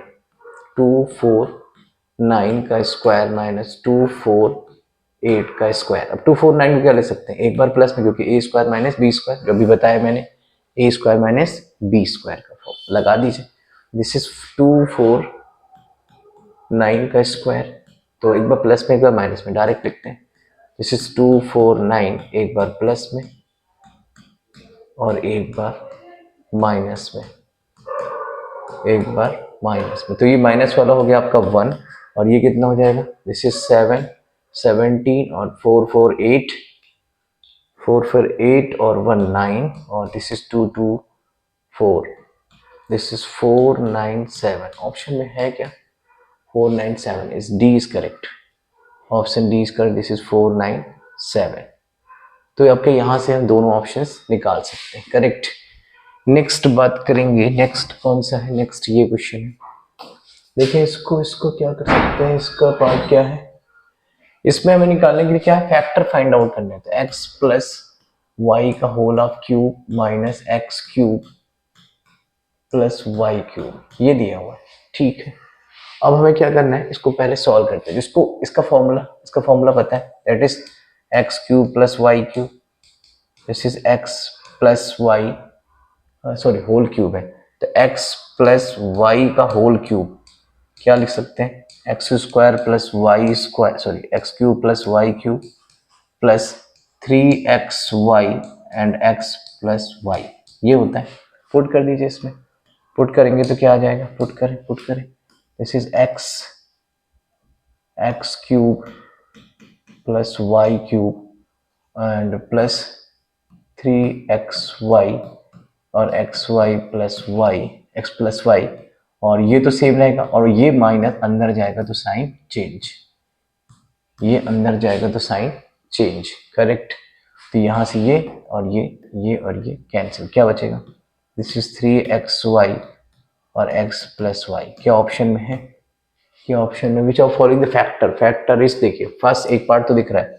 249 का स्क्वायर माइनस 248 का स्क्वायर। अब 249 को क्या ले सकते हैं, एक बार प्लस में, क्योंकि ए स्क्वायर माइनस बी स्क्वायर जो भी बताया मैंने, ए स्क्वायर माइनस बी स्क्वायर का फॉर्म लगा दीजिए। दिस इज 249 का स्क्वायर, तो एक बार प्लस में एक बार माइनस में डायरेक्ट लिखते हैं। दिस इज 249, एक बार प्लस में और एक बार माइनस में, एक बार माइनस में, तो ये माइनस वाला हो गया आपका 1, और ये कितना हो जाएगा, दिस इज 7 17 और 4 4 8, 4 फिर 8 और 1 9, और this is 2 2 4, this is 497। Option में है क्या, 497 is D is correct, option D is correct, this is 497। तो आपके यहाँ से हम दोनों ऑप्शंस निकाल सकते हैं करेक्ट। नेक्स्ट बात करेंगे, नेक्स्ट कौन सा है, नेक्स्ट ये क्वेश्चन है। देखिए इसको इसको क्या कर सकते हैं, इसका पार्ट क्या है, इसमें हमें निकालने के लिए क्या है, फैक्टर फाइंड आउट करना है। तो एक्स प्लस वाई का whole of cube minus X cube plus Y cube, ये दिया हुआ है, ठीक है। अब हमें क्या करना है, इसको पहले सॉल्व करते हैं। जिसको इसका फॉर्मूला पता है, that is X cube plus Y cube, this is x plus Y, sorry whole cube है, तो एक्स प्लस वाई का होल क्यूब क्या लिख सकते हैं, X square plus Y square, sorry X cube plus Y cube plus 3xy and x plus Y, ये होता है। पुट कर दीजिए, इसमें पुट करेंगे तो क्या आ जाएगा, पुट करें, this is X cube plus Y cube and plus 3xy और xy plus Y, x plus Y, और ये तो सेम रहेगा, और ये माइनस अंदर जाएगा तो साइन चेंज, ये अंदर जाएगा तो साइन चेंज, करेक्ट। तो यहाँ से ये और ये कैंसिल, क्या बचेगा, दिस इज 3xy और x प्लस वाई, क्या ऑप्शन में है, क्या ऑप्शन में, which of following the factor is, देखिए फर्स्ट एक पार्ट तो दिख रहा है,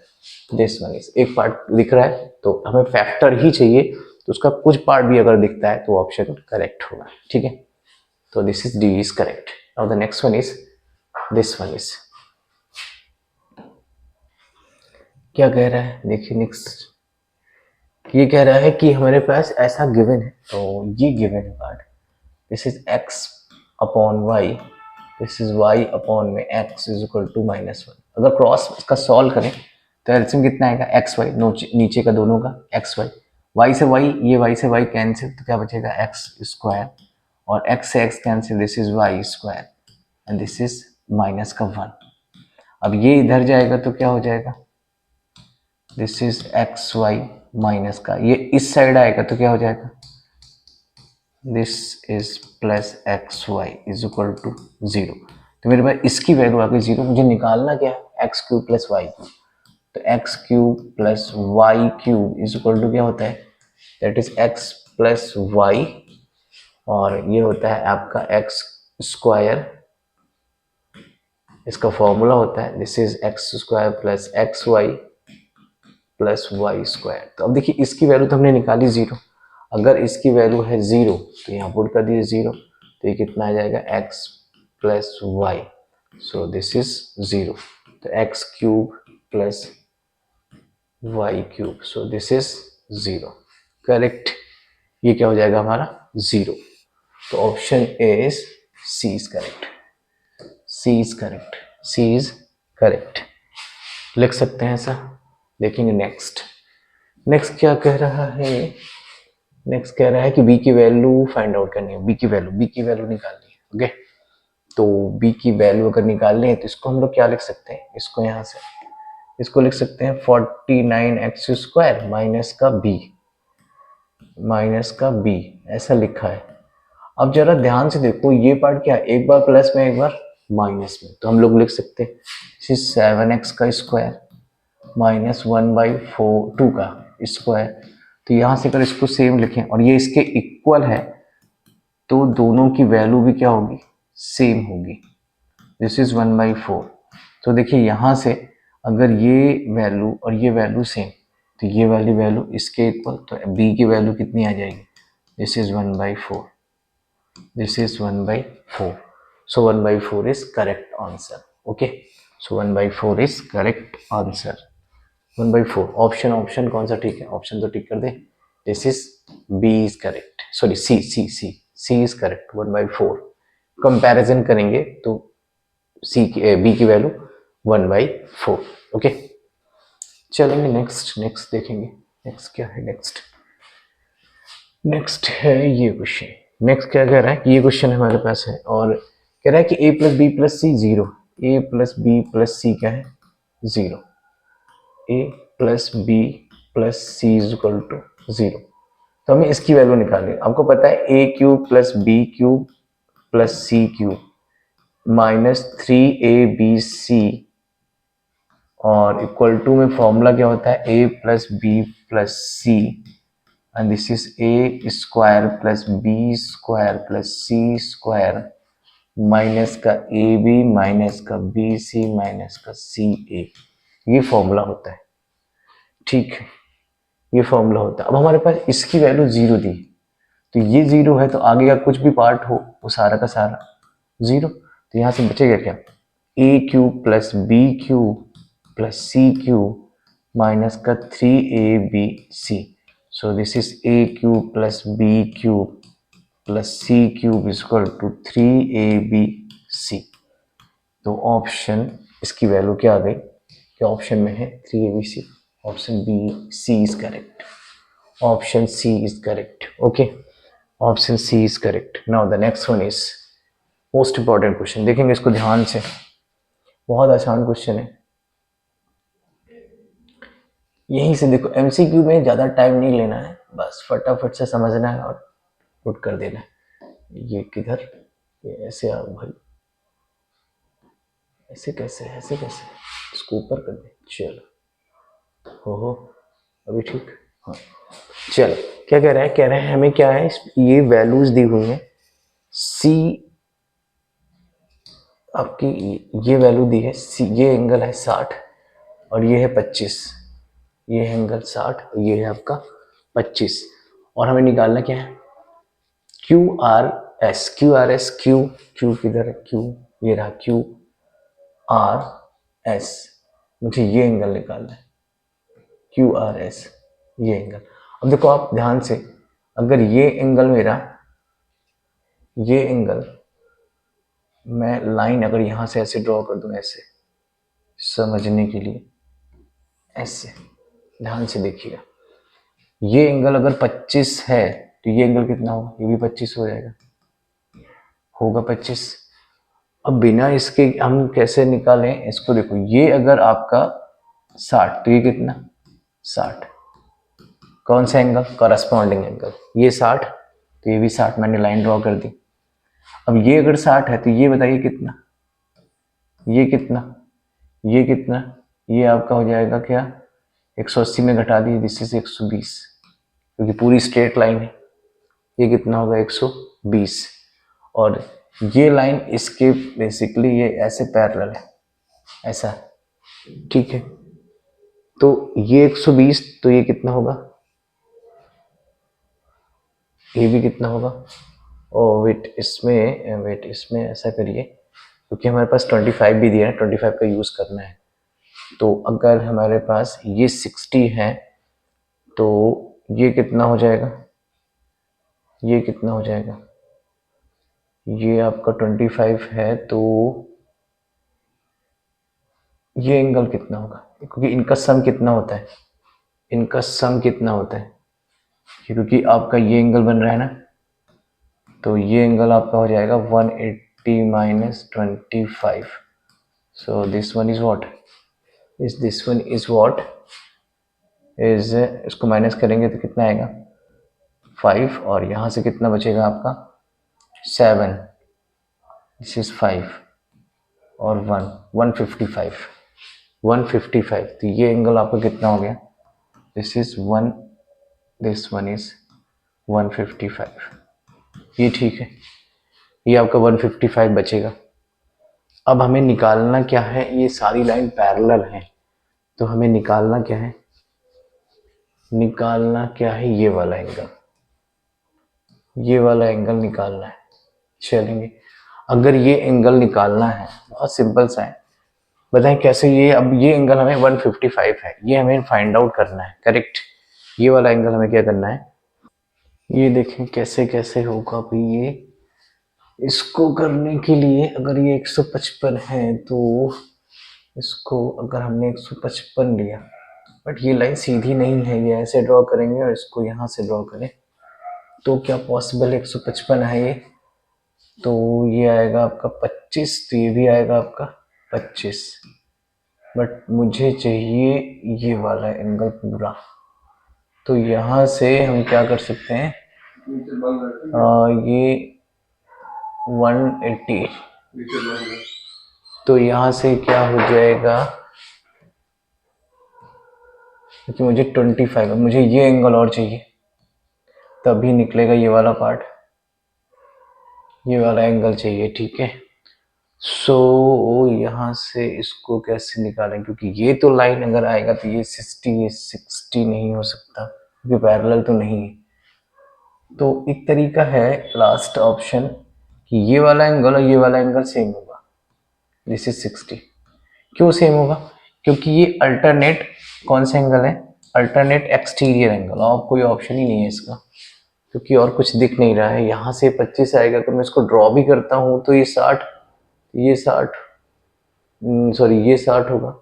दिस वन इज एक पार्ट दिख रहा है, तो हमें फैक्टर ही चाहिए, तो उसका कुछ पार्ट भी अगर दिखता है तो ऑप्शन करेक्ट होगा, ठीक है। तो this is D is correct. Now the next one is, this one is, क्या कह रहा है, देखिए नेक्स्ट ये कह रहा है कि हमारे पास ऐसा गिवन है, तो ये गिवन है part, this is x upon Y, this is y upon में x इज इक्वल टू -1। अगर क्रॉस इसका सॉल्व करें तो एलसीएम कितना आएगा, एक्स वाई, नीचे का दोनों का एक्स वाई, वाई से वाई, ये वाई से वाई कैंसिल, तो क्या बचेगा एक्स स्क्वायर, और एक्स से X cancel, this is Y square and this is minus का 1। अब ये इधर जाएगा तो क्या हो जाएगा, this is X Y minus का, ये इस साइड आएगा तो क्या हो जाएगा, this is plus X Y is equal to 0। तो मेरे पास इसकी वैल्यू आ गई 0, मुझे निकालना क्या है, x cube plus Y cube, तो x cube plus Y cube is equal to क्या होता है, that is x plus Y, और ये होता है आपका एक्स स्क्वायर, इसका फॉर्मूला होता है this is X square plus X Y plus Y square. तो अब देखिए इसकी वैल्यू तो हमने निकाली 0, अगर इसकी वैल्यू है 0 तो यहाँ पुट कर दीजिए 0, तो ये कितना आ जाएगा, X plus Y, so this is 0, तो x cube plus Y cube, so this is 0, correct. ये क्या हो जाएगा हमारा 0, तो option is C is correct, C is correct, C is correct, लिख सकते हैं ऐसा। देखेंगे नेक्स्ट क्या कह रहा है, नेक्स्ट कह रहा है कि बी की वैल्यू फाइंड आउट करनी है, बी की वैल्यू निकालनी है, ओके। तो बी की वैल्यू अगर निकालनी है तो इसको हम लोग क्या लिख सकते हैं, इसको यहाँ से इसको लिख सकते हैं 49x स्क्वायर माइनस का बी, ऐसा लिखा है। अब जरा ध्यान से देखो, ये पार्ट क्या है, एक बार प्लस में एक बार माइनस में, तो हम लोग लिख सकते हैं 7x का स्क्वायर माइनस 1/2 का स्क्वायर। तो यहाँ से अगर इसको सेम लिखें और ये इसके इक्वल है, तो दोनों की वैल्यू भी क्या होगी, सेम होगी, दिस इज 1/4। तो देखिए यहाँ से अगर ये वैल्यू और ये वैल्यू सेम, तो ये वाली वैल्यू इसके इक्वल, तो बी की वैल्यू कितनी आ जाएगी, this is 1/4, this is 1/4। So 1/4 is correct answer. Okay, so 1/4 is correct answer. 1/4 option कौन सा ठीक है? ऑप्शन तो टिक कर दे. This is B is correct. Sorry, C is correct. 1/4 comparison करेंगे तो बी की वैल्यू 1/4. ओके, चलेंगे नेक्स्ट देखेंगे. नेक्स्ट क्या है? नेक्स्ट है ये क्वेश्चन. नेक्स्ट क्या कह रहा है? ये क्वेश्चन हमारे पास है और कह रहा है कि a plus B plus C 0. a plus B plus C क्या है? 0. a plus B plus C is equal to 0. तो हमें इसकी वैल्यू निकालनी. आपको पता है a cube plus B cube plus C cube minus 3abc और इक्वल टू में फॉर्मूला क्या होता है? a plus B plus C and this is a square plus b square plus c square minus का ए बी माइनस का B C minus का सी ए. ये formula होता है. ठीक है, ये फॉर्मूला होता है. अब हमारे पास इसकी वैल्यू 0 दी, तो ये 0 है तो आगे का कुछ भी पार्ट हो वो सारा का सारा 0. तो यहां से बचेगा क्या? A cube plus B cube plus C cube minus का 3abc. So this is a cube plus b cube plus c cube is equal to 3abc. तो ऑप्शन इसकी वैल्यू क्या आ गई? क्या ऑप्शन में है? 3abc. Option B C is correct. Option C is correct. Okay, option C is correct. Now the next one is most important question. देखेंगे इसको ध्यान से. बहुत आसान क्वेश्चन है. यहीं से देखो, एमसीक्यू में ज़्यादा टाइम नहीं लेना है, बस फटाफट से समझना है और पुट कर देना है. ये किधर? ये ऐसे आओ भाई. ऐसे कैसे? इसको ऊपर कर दे. चलो, हो अभी ठीक. हाँ, चलो. क्या कह रहा है? कह रहे हैं हमें क्या है, ये वैल्यूज दी हुई है. सी आपकी ये वैल्यू दी है. सी ये एंगल है 60 और ये है 25. ये है एंगल 60 और ये है आपका 25. और हमें निकालना क्या है? Q R S. क्यू किधर है? क्यू ये रहा. Q R S. मुझे ये एंगल निकालना है. क्यू आर एस ये एंगल. अब देखो आप ध्यान से, अगर ये एंगल मेरा, ये एंगल मैं लाइन अगर यहां से ऐसे ड्रॉ कर दूं, ऐसे समझने के लिए, ऐसे ध्यान से देखिएगा. ये एंगल अगर 25 है तो ये एंगल कितना होगा? ये भी 25 हो जाएगा. होगा 25. अब बिना इसके हम कैसे निकालें इसको? देखो, ये अगर आपका 60 तो ये कितना? 60. कौन सा एंगल? Corresponding angle. ये 60 तो ये भी 60. मैंने लाइन ड्रॉ कर दी. अब ये अगर 60 है तो ये बताइए कितना? ये कितना? ये कितना? ये आपका हो जाएगा क्या? 180 में घटा दी. दिस इज 120 क्योंकि पूरी स्ट्रेट लाइन है. ये कितना होगा? 120. और ये लाइन इसके बेसिकली ये ऐसे पैरेलल है, ऐसा. ठीक है, तो ये 120 तो ये कितना होगा? ये भी कितना होगा? ओ वेट, इसमें ऐसा करिए, क्योंकि हमारे पास 25 भी दिया है, 25 का यूज करना है. तो अगर हमारे पास ये 60 है तो ये कितना हो जाएगा? ये कितना हो जाएगा? ये आपका 25 है तो ये एंगल कितना होगा? क्योंकि इनका सम कितना होता है? इनका सम कितना होता है? क्योंकि आपका ये एंगल बन रहा है ना, तो ये एंगल आपका हो जाएगा 180 minus 25. So this one is what? This one is what is, इसको माइनस करेंगे तो कितना आएगा? 5. और यहाँ से कितना बचेगा आपका? 7. दिस इज 5 और 155. 155. तो ये एंगल आपका कितना हो गया? This is 1, this one is 155. ये ठीक है, ये आपका 155 बचेगा. अब हमें निकालना क्या है? ये सारी लाइन पैरेलल है तो हमें निकालना क्या है? निकालना क्या है? ये वाला एंगल. ये वाला एंगल निकालना है. चलेंगे. अगर ये एंगल निकालना है, बहुत सिंपल सा है, बताएं कैसे। ये अब ये एंगल हमें 155 है, ये हमें फाइंड आउट करना है, करेक्ट। ये वाला एंगल हमें क्या करना है, ये देखें कैसे कैसे होगा अभी ये। इसको करने के लिए अगर ये 155 है तो इसको अगर हमने 155 लिया, बट ये लाइन सीधी नहीं है, ये ऐसे ड्रॉ करेंगे और इसको यहाँ से ड्रॉ करें तो क्या पॉसिबल 155 है ये, तो ये आएगा आपका 25, तो ये भी आएगा आपका 25, बट मुझे चाहिए ये वाला एंगल पूरा। तो यहाँ से हम क्या कर सकते हैं, ये 180, तो यहाँ से क्या हो जाएगा, क्योंकि मुझे 25 है, मुझे ये एंगल और चाहिए, तभी निकलेगा ये वाला पार्ट, ये वाला एंगल चाहिए, ठीक है। सो यहाँ से इसको कैसे निकालें, क्योंकि ये तो लाइन अगर आएगा तो ये 60 नहीं हो सकता, क्योंकि पैरेलल तो नहीं है। तो एक तरीका है लास्ट ऑप्शन कि ये वाला एंगल और ये वाला एंगल सेम होगा, दिस इज 60। क्यों सेम होगा, क्योंकि ये अल्टरनेट कौन सा एंगल है, अल्टरनेट एक्सटीरियर एंगल, और कोई ऑप्शन ही नहीं है इसका, क्योंकि और कुछ दिख नहीं रहा है। यहाँ से 25 आएगा, तो मैं इसको ड्रॉ भी करता हूँ तो ये 60, ये 60, सॉरी ये 60 होगा।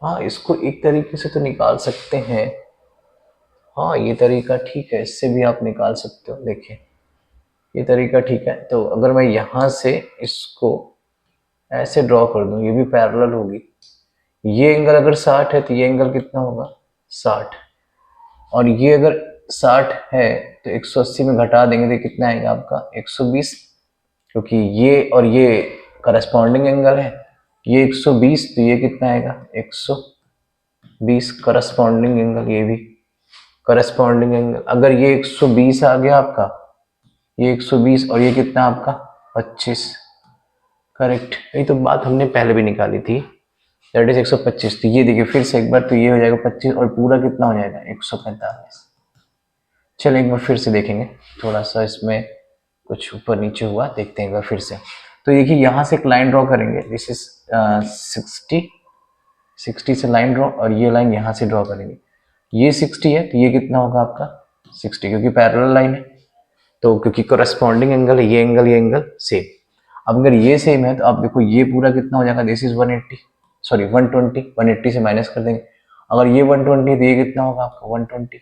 हाँ, इसको एक तरीके से तो निकाल सकते हैं, हाँ ये तरीका ठीक है, इससे भी आप निकाल सकते हो, देखिए ये तरीका ठीक है। तो अगर मैं यहाँ से इसको ऐसे ड्रॉ कर दूं, ये भी पैरेलल होगी, ये एंगल अगर 60 है तो ये एंगल कितना होगा 60, और ये अगर 60 है तो 180 में घटा देंगे तो कितना आएगा आपका 120, क्योंकि ये और ये करस्पॉन्डिंग एंगल है, ये 120 तो ये कितना आएगा 120 करस्पॉन्डिंग एंगल, ये भी करस्पॉन्डिंग एंगल। अगर ये 120 आ गया आपका, ये 120 और ये कितना आपका 25, करेक्ट। ये तो बात हमने पहले भी निकाली थी, दैट इज 125। तो ये देखिए फिर से एक बार, तो ये हो जाएगा 25 और पूरा कितना हो जाएगा 145। चलो एक बार फिर से देखेंगे, थोड़ा सा इसमें कुछ ऊपर नीचे हुआ, देखते हैं एक बार फिर से। तो देखिए यहाँ से एक लाइन ड्रॉ करेंगे, दिस इज 60 से लाइन ड्रॉ, और ये लाइन यहाँ से ड्रॉ करेंगे, ये 60 है तो ये कितना होगा आपका 60, क्योंकि पैरेलल लाइन है, तो क्योंकि करस्पॉन्डिंग एंगल है, ये एंगल सेम। अब अगर ये सेम है तो आप देखो ये पूरा कितना हो जाएगा, दिस इज 180, सॉरी 120, 180 से माइनस कर देंगे, अगर ये 120 है तो ये कितना होगा आपका 120,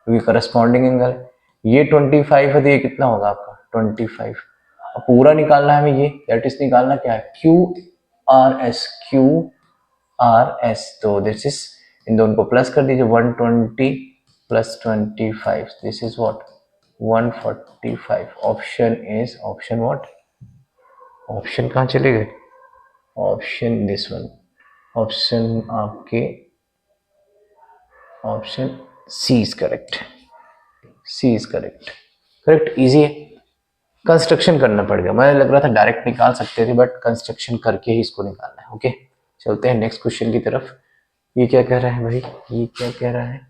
क्योंकि करस्पॉन्डिंग एंगल है। ये 25 है तो ये कितना होगा आपका 25। अब पूरा निकालना है हमें ये, दैट इज निकालना क्या है क्यू आर एस, तो दिस इज, इन दोनों को प्लस कर दीजिए, 120 plus 25, this is what 145। Option is option what, option कहाँ चले गए, ऑप्शन दिस वन, ऑप्शन आपके option C is correct, C is correct, correct. Easy है, कंस्ट्रक्शन करना पड़ेगा, मुझे लग रहा था डायरेक्ट निकाल सकते थे, बट कंस्ट्रक्शन करके ही इसको निकालना है। ओके चलते हैं नेक्स्ट क्वेश्चन की तरफ। ये क्या कह रहा है भाई, ये क्या कह रहा है,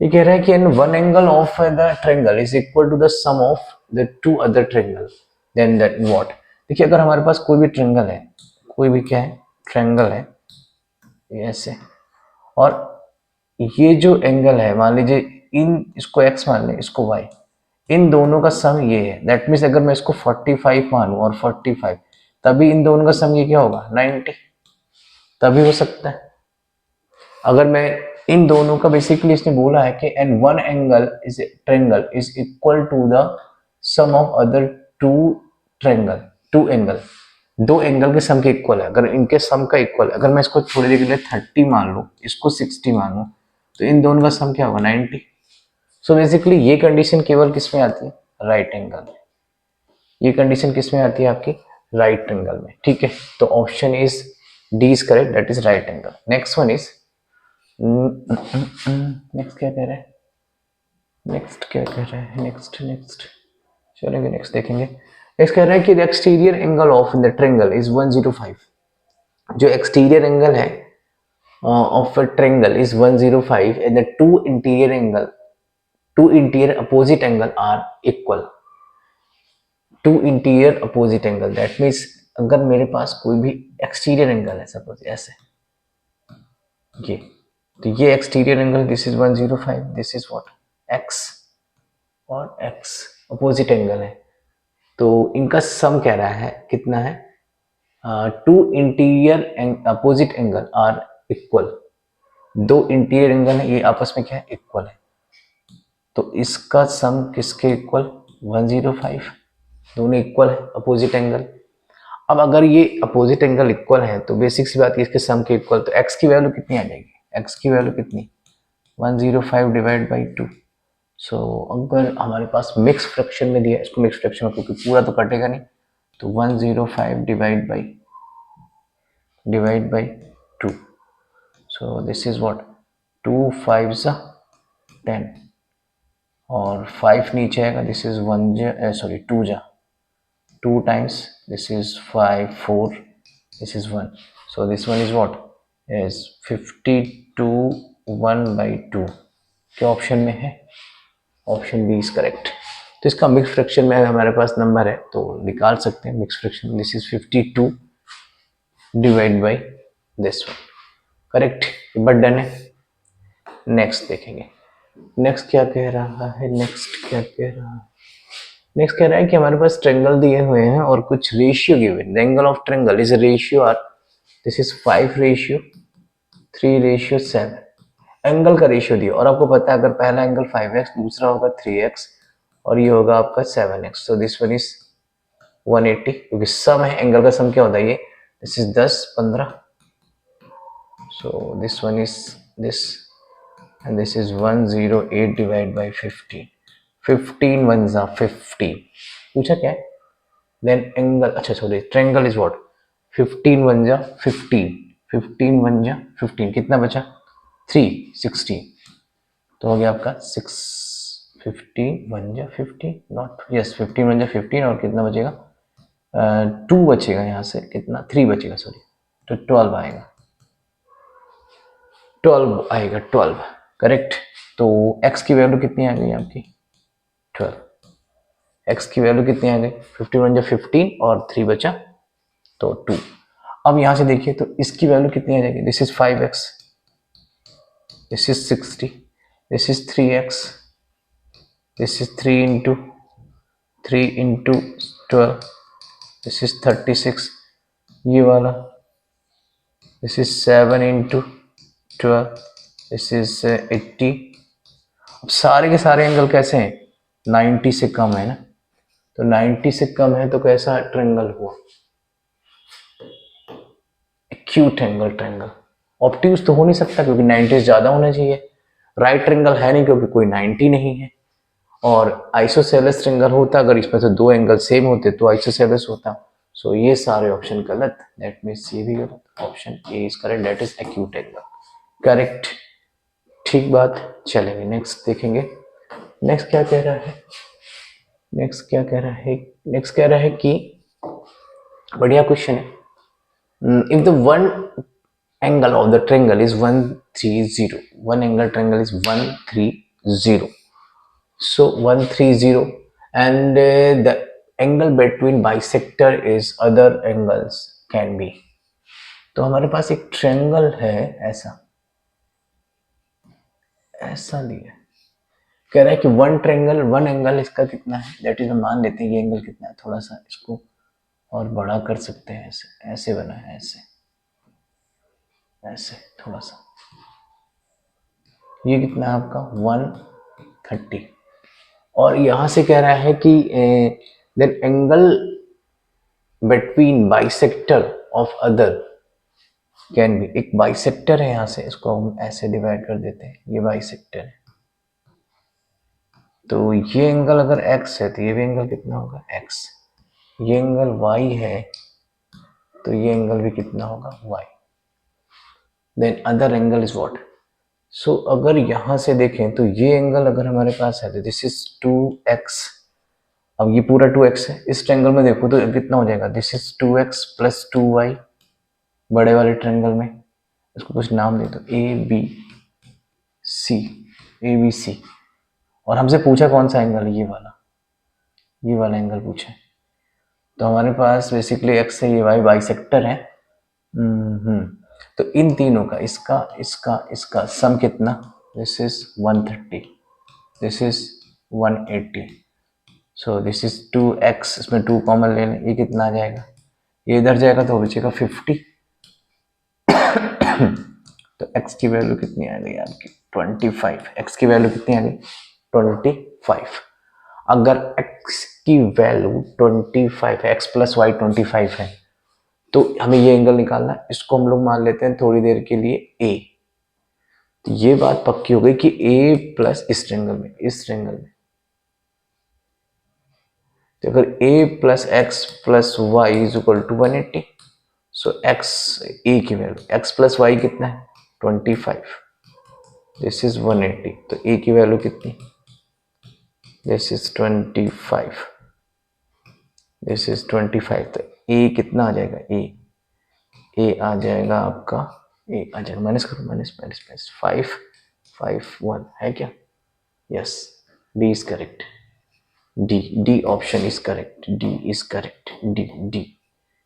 ये कह रहा है कि one angle of the triangle is equal to the sum of the two other triangle, then that what. देखिए अगर हमारे पास कोई भी ट्रायंगल है, कोई भी क्या है ट्रायंगल है ऐसे, और ये जो एंगल है मान लीजिए इन, इसको x मान लें, इसको y, इन दोनों का सम ये है, दैट मीन्स अगर मैं इसको 45 मानूं और 45, तभी इन दोनों का सम ये क्या होगा 90, तभी हो सकता है। अगर मैं इन दोनों का, बेसिकली इसने बोला है कि and one angle is triangle is equal to the sum of other two triangle, two angle, दो एंगल के सम के इक्वल है, अगर इनके सम का इक्वल है। अगर मैं इसको थोड़ी देर के लिए 30 मान लूं, इसको 60 मान लूं, तो इन दोनों का सम क्या होगा 90। सो बेसिकली ये कंडीशन केवल किस में आती है, राइट एंगल में। ये कंडीशन किस में आती है आपकी, राइट एंगल में, ठीक है। तो option is D is correct, that is right angle. Next one is, next क्या कह रहा है, नेक्स्ट क्या कह रहा है, नेक्स्ट चलेंगे, नेक्स्ट देखेंगे। नेक्स्ट कह रहा है कि the exterior angle of the triangle is 105, जो एक्सटीरियर एंगल है of a triangle is 105 and the two interior angle, two interior opposite angle are equal. Two interior opposite angle, that means अगर मेरे पास कोई भी एक्सटीरियर एंगल है, suppose ऐसे ये, तो ये exterior angle, this is 105, this is what X, और एक्स अपोजिट एंगल है, तो इनका सम कह रहा है कितना है, two interior opposite angle are equal, दो इंटीरियर एंगल है ये आपस में क्या है, इक्वल है, तो इसका सम किसके इक्वल, 105, दोनों इक्वल है अपोजिट एंगल। अब अगर ये अपोजिट एंगल इक्वल है तो बेसिक सी बात है इसके सम के इक्वल, तो x की वैल्यू कितनी आ जाएगी, x की वैल्यू कितनी, 105 डिवाइड बाई 2। सो अगर हमारे पास मिक्स फ्रैक्शन में दिया है, इसको मिक्स फ्रैक्शन में क्योंकि पूरा तो कटेगा नहीं, तो 105 divide by 2, so this is what 2 5 10, और 5 नीचे आएगा, दिस इज 1 जा सॉरी 2 जा 2 times, this is 5 4, this is 1, so this one is what is 52 1 by 2, क्या ऑप्शन में है, ऑप्शन बी इज करेक्ट। तो इसका मिक्स फ्रैक्शन में हमारे पास नंबर है तो निकाल सकते हैं mix fraction, this is 52 divide by this one, correct, but done है। नेक्स्ट देखेंगे, नेक्स्ट क्या कह रहा है, नेक्स्ट क्या कह रहा है, नेक्स्ट कह रहा है कि हमारे पास ट्रेंगल दिए हुए हैं और कुछ ratio given, the angle of triangle is ratio are, this is 5:3:7, angle का रेशियो दिया, और आपको पता है अगर पहला एंगल 5x, दूसरा होगा 3x, और ये होगा आपका 7x, तो दिस वन इज 180, क्योंकि सम है, एंगल का सम क्या होता है ये, this is 10 15, so this one is this, and this is 108 divide by 15, 15 1 जा 15, पूछा क्या है, देन एंगल, अच्छा सॉरी ट्रायंगल इज व्हाट, 15 1 जा 15, 15 1 जा 15, कितना बचा 3 16, तो हो गया आपका 6 15 1 जा 15, नॉट यस 15 1 जा 15, और कितना बचेगा 2 बचेगा यहाँ से, कितना 3 बचेगा सॉरी, तो 12 आएगा, 12 आएगा 12, करेक्ट। तो x की वैल्यू कितनी आ गई आपकी 12, x की वैल्यू कितनी आ गई 15 1 जा 15 और 3 बचा तो 2। अब यहां से देखिए तो इसकी वैल्यू कितनी आ जाएगी, this is 5x, this is 60, this is 3x, this is 3 into 12, this is 36, ये वाला this is 7 into 12, this is 80। अब सारे के सारे एंगल कैसे हैं, 90 से कम है ना, तो 90 से कम है तो कैसा ट्रायंगल हुआ, एक्यूट एंगल ट्रायंगल। ऑब्ट्यूज तो हो नहीं सकता क्योंकि 90 से ज्यादा होना चाहिए, राइट ट्रायंगल है नहीं क्योंकि कोई 90 नहीं है, और आइसोसेलेस ट्रायंगल होता अगर इसमें से दो एंगल सेम होते तो आइसोसेलेस होता, सो ये सारे ऑप्शन गलत, दैट मीन्स ये भी गलत, option A is correct, that is acute angle, correct, ठीक बात। चलेंगे नेक्स्ट देखेंगे, नेक्स्ट क्या कह रहा है, नेक्स्ट क्या कह रहा है, नेक्स्ट कह रहा है कि बढ़िया क्वेश्चन है, if the one angle of the triangle is 130, one angle triangle is 130, so 130 and the angle between bisector is other angles can be, तो हमारे पास एक ट्रायंगल है ऐसा, ऐसा दिया, कह रहा है कि वन ट्रायंगल वन एंगल इसका कितना है, दैट इज मान लेते हैं ये एंगल कितना है, थोड़ा सा इसको और बड़ा कर सकते हैं, ऐसे ऐसे बना है, ऐसे ऐसे थोड़ा सा, ये कितना है आपका 130, और यहां से कह रहा है कि then angle between bisector of other can be, एक बाइसेक्टर है, यहां से इसको हम ऐसे डिवाइड कर देते हैं, ये बाइसेक्टर है, तो ये एंगल अगर x है तो ये भी एंगल कितना होगा x, ये एंगल y है तो ये एंगल भी कितना होगा y, then other angle is what, so अगर यहां से देखें तो ये एंगल अगर हमारे पास है तो दिस इज 2x, अब ये पूरा 2x है, इस ट्रायंगल में देखो तो कितना हो जाएगा, this is 2x plus 2y, बड़े वाले ट्रायंगल में इसको कुछ नाम दे दो ए बी सी, और हमसे पूछा कौन सा एंगल, ये वाला एंगल पूछा है, तो हमारे पास बेसिकली एक्स है, ये वाई बाइसेक्टर है। तो इन तीनों का इसका इसका इसका सम कितना, this is 130, this is 180, so this is 2x, इसमें 2 कॉमन ले लें, ये कितना आ जाएगा, ये इधर जाएगा तो बचेगा 50। तो x की वैल्यू कितनी आ गई आपकी 25, x की वैल्यू कितनी आ गई 25। अगर x की वैल्यू 25 है, x प्लस वाई 25 है, तो हमें ये एंगल निकालना है, इसको हम लोग मान लेते हैं थोड़ी देर के लिए a। तो ये बात पक्की हो गई कि a प्लस इस ट्रायंगल में तो अगर a plus X plus Y is equal to 180, so x a की वैल्यू x प्लस वाई कितना है 25, दिस इज 180, तो a की वैल्यू कितनी, दिस इज 25, दिस इज 25, तो a कितना आ जाएगा, a आ जाएगा आपका, a आ जाएगा माइनस करो, माइनस माइनस माइनस 5 5 1 है क्या, yes, d is correct, D option is correct, D is correct, D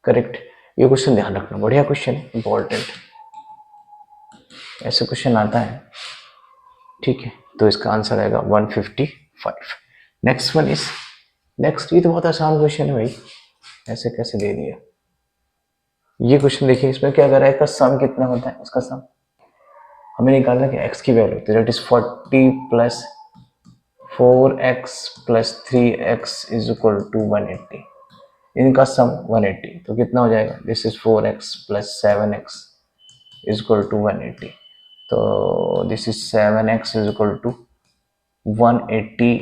correct. ये क्वेश्चन ध्यान रखना, बढ़िया क्वेश्चन है, इंपॉर्टेंट, ऐसे क्वेश्चन आता है, ठीक है। तो इसका आंसर आएगा 155। नेक्स्ट वन इज, नेक्स्ट, ये तो बहुत आसान क्वेश्चन है भाई, ऐसे कैसे दे दिया। ये क्वेश्चन देखिए, इसमें क्या कर रहा है, इसका सम कितना होता है, इसका सम हमें निकालना है, x की वैल्यू तो that is 40 plus 4x plus 3x is equal to 180, इनका सम 180, तो कितना हो जाएगा, this is 4x plus 7x is equal to 180, तो this is 7x is equal to 180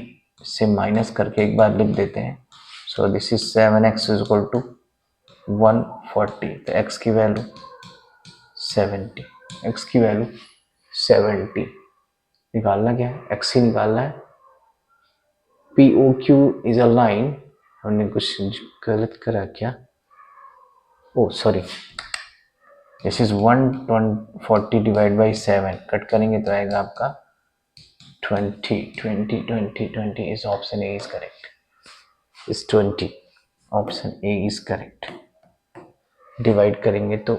से माइनस करके एक बार लिख देते हैं, so this is 7x is equal to 140, तो x की वैल्यू 70, x की वैल्यू 70 निकालना, क्या है x ही निकालना है। POQ इज अ लाइन, हमने कुछ गलत करा क्या, oh sorry, this is 140 divide by 7, cut करेंगे तो आएगा आपका 20 is option A is correct, is 20, option A is correct, divide करेंगे तो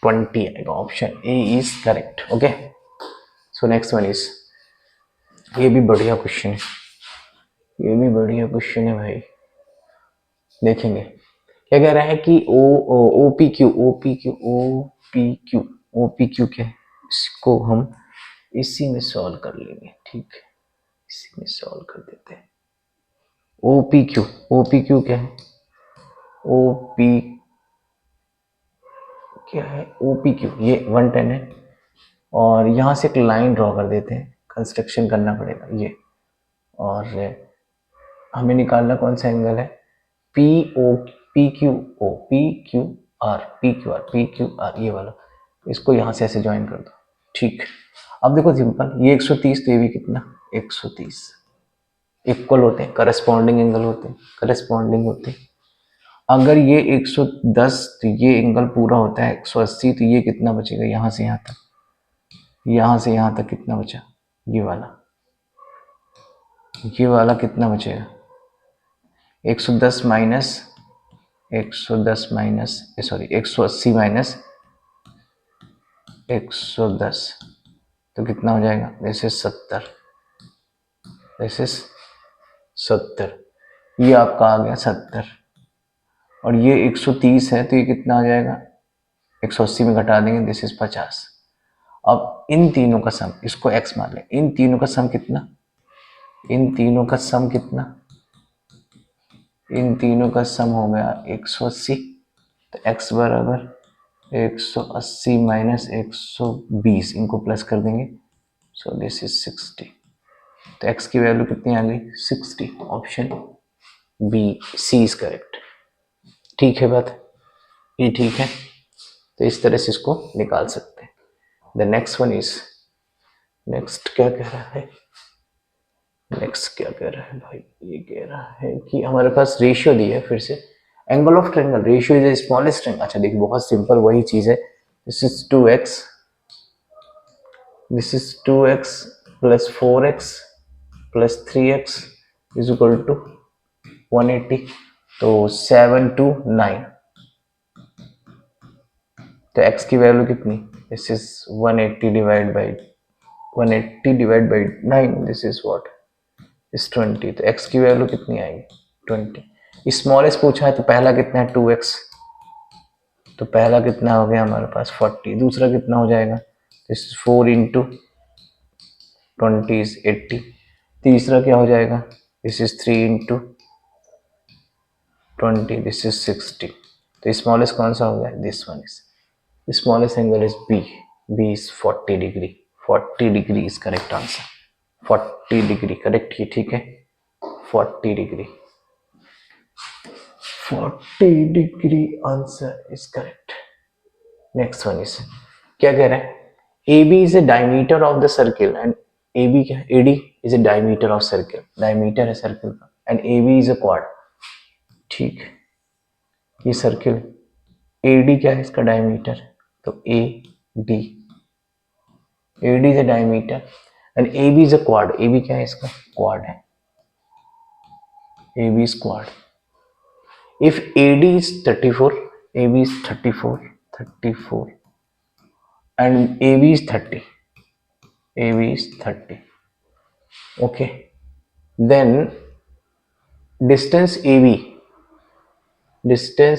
20 आएगा, option A is correct, okay. So next one is, ये भी बढ़िया क्वेश्चन है, ये भी बढ़िया क्वेश्चन है भाई, देखेंगे क्या कह रहा है कि ओ पी क्यू क्या है, इसको हम इसी में सॉल्व कर लेंगे, ठीक है, इसी में सॉल्व कर देते हैं। ओ पी क्यू क्या है, ओ पी क्या है, ओ पी क्यू ये 110 है, और यहाँ से एक लाइन ड्रॉ कर देते हैं, कंस्ट्रक्शन करना पड़ेगा ये, और हमें निकालना कौन सा एंगल है, P O P Q O P Q R ये वाला, इसको यहाँ से ऐसे ज्वाइन कर दो, ठीक। अब देखो सिंपल, ये 130 तो ये भी कितना 130 इक्वल होते हैं, करस्पॉन्डिंग एंगल होते हैं, करस्पॉन्डिंग होते हैं। अगर ये 110 तो ये एंगल पूरा होता है 180, तो ये कितना बचेगा, यहाँ से यहाँ तक, यहाँ से यहाँ तक कितना बचा, ये वाला कितना बचेगा, 110 माइनस 110 माइनस सॉरी 180 माइनस 110, तो कितना हो जाएगा, दिस इज 70, दिस इज 70, ये आपका आ गया 70, और ये 130 है, तो ये कितना आ जाएगा, 180 में घटा देंगे, दिस इज 50। अब इन तीनों का सम, इसको x मान लें, इन तीनों का सम कितना, इन तीनों का सम कितना, इन तीनों का सम हो गया 180, तो x बराबर 180 माइनस 120, इनको प्लस कर देंगे, सो दिस इज 60, तो x की वैल्यू कितनी आ गई 60, option B C is correct, ठीक है बात, ये ठीक है, तो इस तरह से इसको निकाल सकते हैं। The next one is, next क्या कह रहा है, नेक्स्ट क्या कह रहा है भाई, ये कह रहा है कि हमारे पास रेशियो दी है, फिर से angle of triangle, ratio is smallest triangle, अच्छा देखिए बहुत सिंपल वही चीज है, this is 2x, this is 2x plus 4x plus 3x is equal to 180, तो 7 to 9, तो x की वैल्यू कितनी, this is 180 divide by 9, this is what is 20, तो x की वैल्यू कितनी आएगी 20। स्मॉलेस्ट पूछा है तो पहला कितना है 2x, तो पहला कितना हो गया हमारे पास 40, दूसरा कितना हो जाएगा, दिस इज 4 इंटू 20 इज 80, तीसरा क्या हो जाएगा, this is 3 into 20, this is 60, तो स्मॉलेस्ट कौन सा हो गया, this one is smallest angle is B is 40 degree, 40 degree is correct answer, 40 degree correct, ये ठीक है 40 degree, 40 degree answer is correct. Next one is, क्या कह रहा है, AB is a diameter of the circle and AB क्या है, AD is a diameter of circle, diameter है सर्कल का, and AB is a quad, ठीक, ये सर्कल, AD क्या है इसका डायमीटर, तो AD is a diameter and AB is a quad, AB क्या है इसका quad है, AB is quad, if AD is 34, AB is 34 and AB is 30, AB is 30, okay, then distance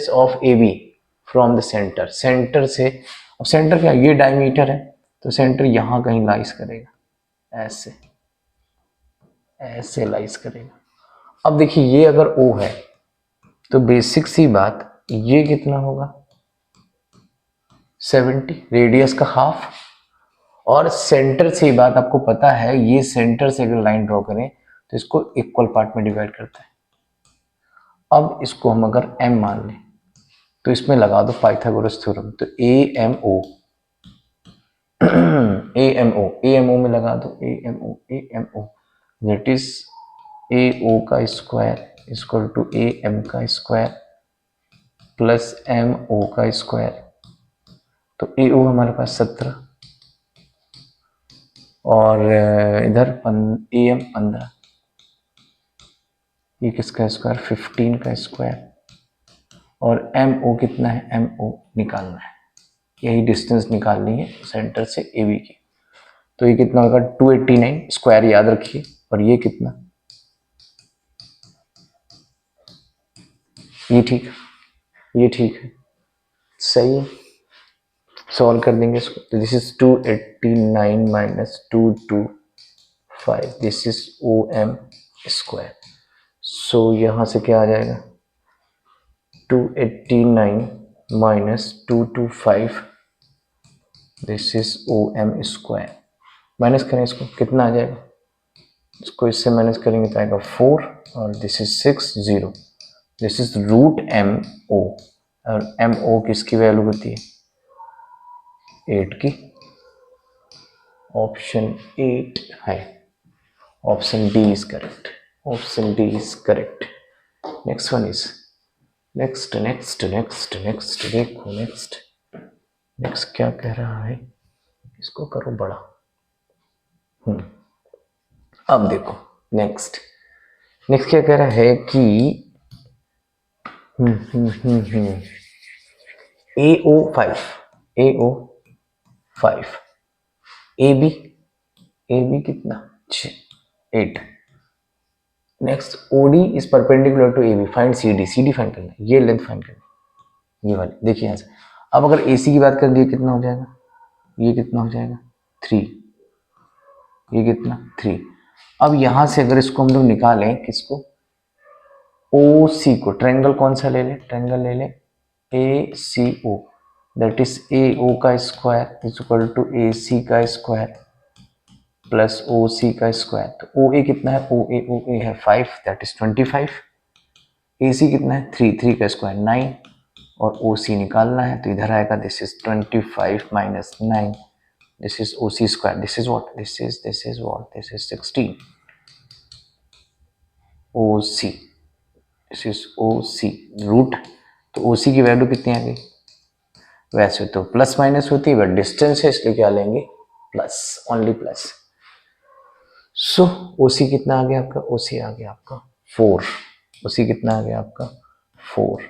of AB from the center, centre से, अब centre क्या, ये diameter है तो सेंटर यहां कहीं लाइस करेगा, ऐसे ऐसे लाइस करेगा। अब देखिए ये अगर O है तो बेसिक सी बात, ये कितना होगा 70, रेडियस का हाफ, और सेंटर से बात आपको पता है, ये सेंटर से अगर लाइन ड्रॉ करें तो इसको इक्वल पार्ट में डिवाइड करता है। अब इसको हम अगर m मान लें तो इसमें लगा दो पाइथागोरस थ्योरम, तो AMO में लगा दो AMO दैट इज AO का स्क्वायर इक्वल टू AM का स्क्वायर प्लस MO का स्क्वायर, तो AO हमारे पास 17 और इधर AM 15, ये किसका स्क्वायर 15 का स्क्वायर, और MO कितना है, MO निकालना है, यही डिस्टेंस निकालनी है सेंटर से AB की, तो ये कितना होगा 289, स्क्वायर याद रखिए, और ये कितना, ये ठीक, ये ठीक है, सही है, सॉल्व कर देंगे इसको, तो this is 289 minus 225, this is OM square, so यहां से क्या आ जाएगा 289 minus 225, this is OM square, minus करें इसको कितना आ जाएगा, इसको इससे माइनस करेंगे तो आएगा 4 और this is 60, this is root MO, और MO किसकी वैल्यू होती है 8 की, ऑप्शन 8 है, option D is correct, option D is correct. Next one is, next देखो, नेक्स्ट क्या कह रहा है, इसको करो बड़ा, अब देखो नेक्स्ट क्या कह रहा है कि AO5 AB कितना 8, next OD is perpendicular to AB, find CD find करना, ये लेंथ फाइंड करनी, ये वाली देखिए यहाँ से, अब अगर AC की बात कर दी कितना हो जाएगा, ये कितना हो जाएगा 3, ये कितना 3, अब यहां से अगर इसको हम लोग निकालें किसको OC को, ट्रायंगल कौन सा ले ले, ट्रायंगल ले ले ACO, दैट इज AO का square is equal to AC का स्क्वायर प्लस OC का स्क्वायर, तो OA कितना है, OA है 5 दैट इज 25, AC कितना है 3 का स्क्वायर 9, और OC निकालना है तो इधर आएगा, this is 25 minus 9, this is OC square, this is what, this is what, this is 16, OC, this is OC root, तो OC की वैल्यू कितनी आ गई, वैसे तो प्लस माइनस होती है बट डिस्टेंस है इसलिए क्या लेंगे प्लस, ओनली प्लस, सो OC कितना आ गया आपका, OC आ गया आपका 4, OC कितना आ गया आपका 4।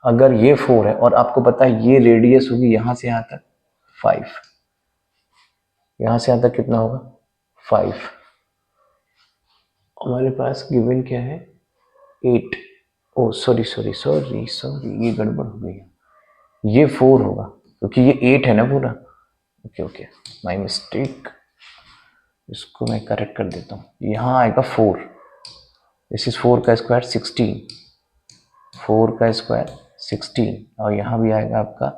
अगर ये 4 है और आपको पता है ये रेडियस होगी यहां से यहां तक 5, यहां से यहां तक कितना होगा 5। हमारे पास गिवन क्या है 8। ओ सॉरी सॉरी सॉरी सॉरी, ये गड़बड़ हो गई, ये 4 होगा क्योंकि ये 8 है ना पूरा। ओके ओके, माय मिस्टेक, इसको मैं करेक्ट कर देता हूँ। यहाँ आएगा 4, दिस इज 4 का स्क्वायर 16, 4 का स्क्वायर 16, और यहाँ भी आएगा आपका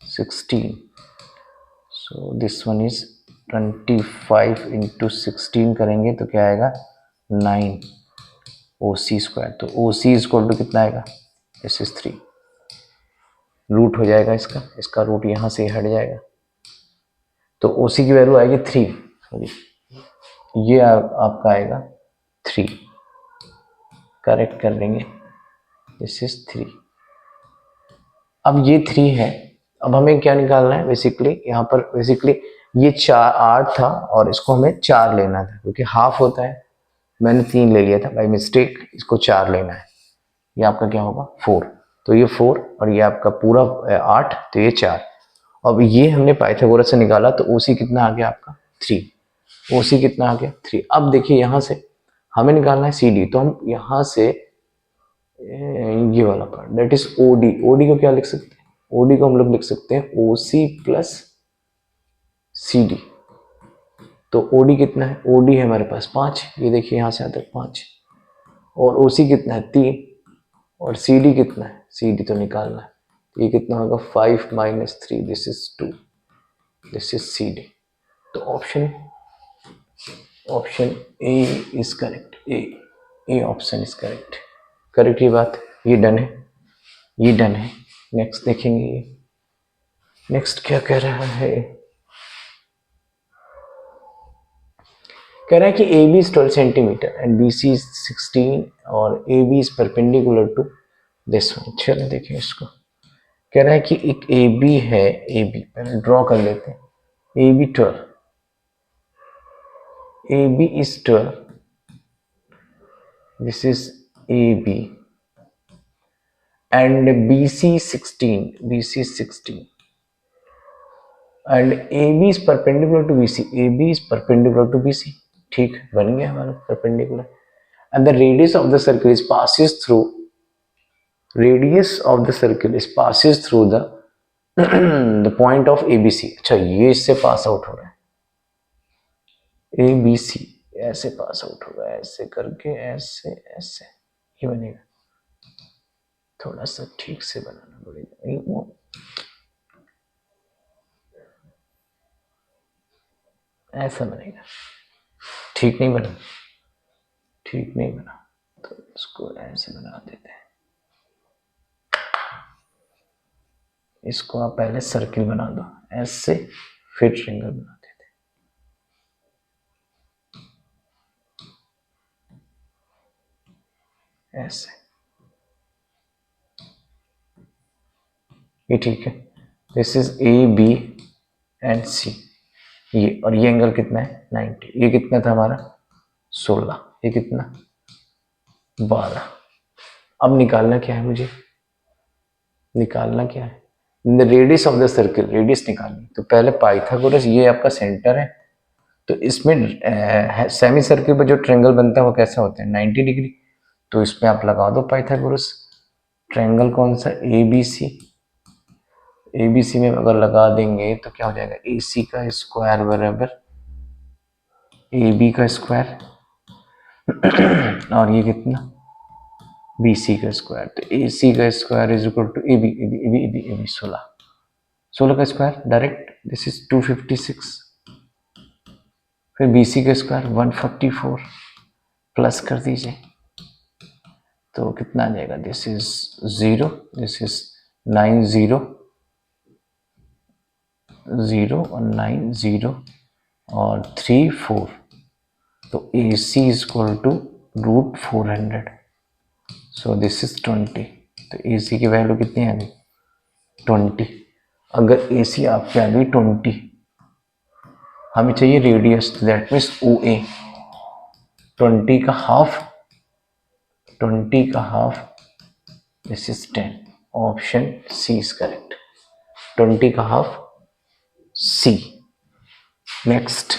16। सो दिस वन इज 25 इंटू 16 करेंगे तो क्या आएगा 9 ओ सी स्क्वायर। तो ओ सी इक्वल टू कितना आएगा, दिस इज 3। रूट हो जाएगा इसका, इसका रूट यहाँ से हट जाएगा, तो ओ सी की वैल्यू आएगी 3। सॉरी, ये आपका आएगा 3, करेक्ट कर लेंगे, दिस इज 3। अब ये 3 है, अब हमें क्या निकालना है बेसिकली, यहाँ पर बेसिकली ये 8 था और इसको हमें 4 लेना था क्योंकि हाफ होता है, मैंने 3 ले लिया था बाय मिस्टेक, इसको 4 लेना है। ये आपका क्या होगा 4, तो ये 4 और ये आपका पूरा 8, तो ये 4। अब ये हमने पाइथागोरस से निकाला तो ओसी कितना आ गया आपका 3, ओसी कितना आ गया 3। अब देखिए यहाँ से हमें निकालना है सी डी, तो हम यहाँ से ये वाला part that is O D, O D को क्या लिख सकते हैं, ओडी को हम लोग लिख सकते हैं ओसी प्लस सी डी। तो ओडी कितना है, ओडी है हमारे पास 5, ये देखिए यहाँ से आता है 5, और ओसी कितना है 3, और सी डी कितना है, सी डी तो निकालना है, तो ये कितना होगा 5 minus 3, this is 2, this is C D. तो option A is correct, A option is correct. Correct ये बात, ये डन है, ये डन है। नेक्स्ट देखेंगे, ये नेक्स्ट क्या कह रहा है, कह रहा है कि A B is 12 centimetre and B C is 16 और A B is perpendicular to this one. चलो देखिए इसको, कह रहा है कि एक ए बी है, ए बी पहले ड्रॉ कर लेते हैं, A B 12, A B is 12, this is A B and BC 16, BC 16 and AB is perpendicular to BC, AB is perpendicular to BC, ठीक बन गया हमारा perpendicular, and the radius of the circle is passes through, radius of the circle is passes through the the point of ABC। अच्छा ये इससे pass out हो रहा है, ABC ऐसे पास आउट होगा, ऐसे करके ऐसे ऐसे ये बनेगा, थोड़ा सा ठीक से बनाना पड़ेगा, ऐसा बनेगा, ठीक नहीं बना, ठीक नहीं बना, तो इसको ऐसे बना देते हैं, इसको आप पहले सर्किल बना दो ऐसे, फिर ट्रायंगल बना देते हैं ऐसे, ये ठीक है। This is A B and C, ये और ये एंगल कितना है 90, ये कितना था हमारा 16, ये कितना 12। अब निकालना क्या है मुझे, निकालना क्या है, the radius of the circle, radius निकालनी। तो पहले पाइथागोरस, ये आपका सेंटर है, तो इसमें सेमी सर्किल पर जो ट्रायंगल बनता है वो कैसा होता है 90 डिग्री, तो इसमें आप लगा दो पाइथागोरस। ट्रायंगल कौन सा, A B C, A B C में अगर लगा देंगे तो क्या हो जाएगा, ए सी का स्क्वायर बराबर ए बी का स्क्वायर और ये कितना बी सी का स्क्वायर, तो ए सी का square is equal to A B, A B A B A B A B 16, 16 का स्क्वायर डायरेक्ट, दिस इज 256, फिर बी सी का स्क्वायर 144, प्लस कर दीजिए तो कितना आ जाएगा, दिस इज 0, दिस इज 9 0 0 और 9 0 और 3 4, तो A C is equal to root 400, so this is 20। तो ए सी की वैल्यू कितनी आ गई 20। अगर ए सी आपकी आ गई 20, हमें चाहिए radius, that means O A, 20 का हाफ 20 का half, this is 10, option C is correct, 20 का हाफ सी। नेक्स्ट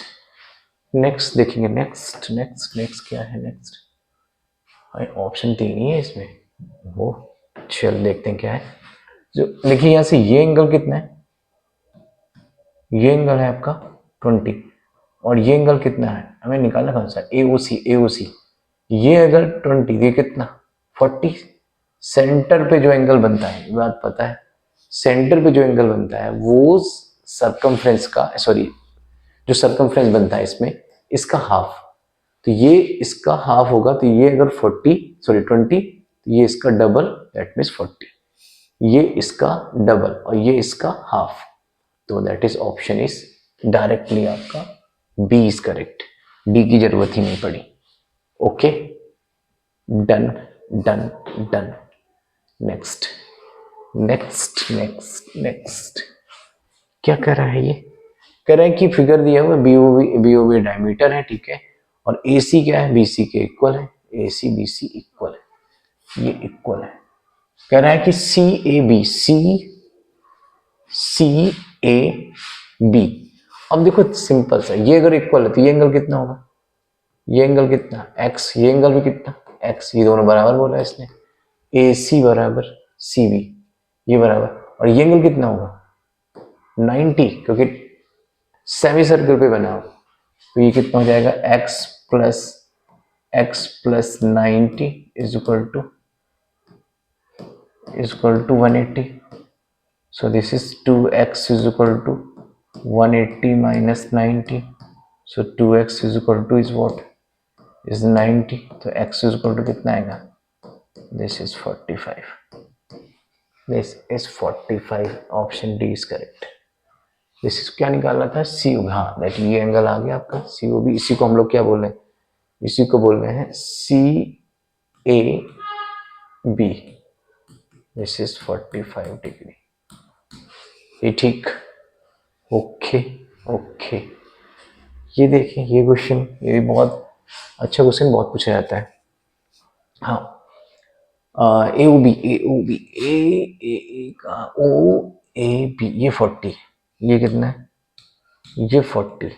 नेक्स्ट देखेंगे, नेक्स्ट नेक्स्ट नेक्स्ट क्या है नेक्स्ट, ऑप्शन 3 ही है इसमें, वो चल देखते हैं क्या है। जो देखिए यहाँ से ये एंगल कितना है, ये एंगल है आपका 20 और ये एंगल कितना है, हमें निकालना कौन सा, AOC। ये अगर 20, ये कितना 40, सेंटर पे जो एंगल बनता है, ये बात पता है, सेंटर पे जो एंगल बनता है वो सरकमफ्रेंस का, सॉरी जो सरकमफ्रेंस बनता है इसमें, इसका हाफ, तो ये इसका हाफ होगा, तो ये अगर 20, तो ये इसका डबल, दैट मीन्स 40, ये इसका डबल और ये इसका हाफ, तो that is option is directly आपका बी इज करेक्ट, डी की जरूरत ही नहीं पड़ी। Okay, done done done. Next next next next क्या कर रहा है, ये कह रहा है कि फिगर दिया हुआ बीओबी डायमीटर है, ठीक है, और AC क्या है, BC के इक्वल है, AC BC इक्वल है, ये इक्वल है। कह रहा है कि CAB, अब देखो सिंपल सा, ये अगर इक्वल है तो ये एंगल कितना होगा, ये एंगल कितना x, ये एंगल भी कितना x, ये दोनों बराबर बोला है इसने, AC बराबर CB, ये बराबर, और ये एंगल कितना होगा 90, क्योंकि सेमी सर्कल पे बना हो, तो ये कितना हो जाएगा x plus 90 is equal to 180, so this is 2x is equal to 180 minus 90, so 2x is equal to is what, is 90, तो x is equal to कितना आएगा, this is 45, this is 45, option D is correct। This is क्या निकालना था, COB, हाँ that, ये angle आ गया आपका COB, इसी को हम लोग क्या बोल रहे हैं, इसी को बोल रहे हैं CAB, दिस इज 45 डिग्री, ये ठीक। ओके ओके, ये देखें, ये क्वेश्चन, ये भी बहुत अच्छा क्वेश्चन, बहुत पूछा जाता है। हाँ, AOB ये 40, ये कितना है, ये 40,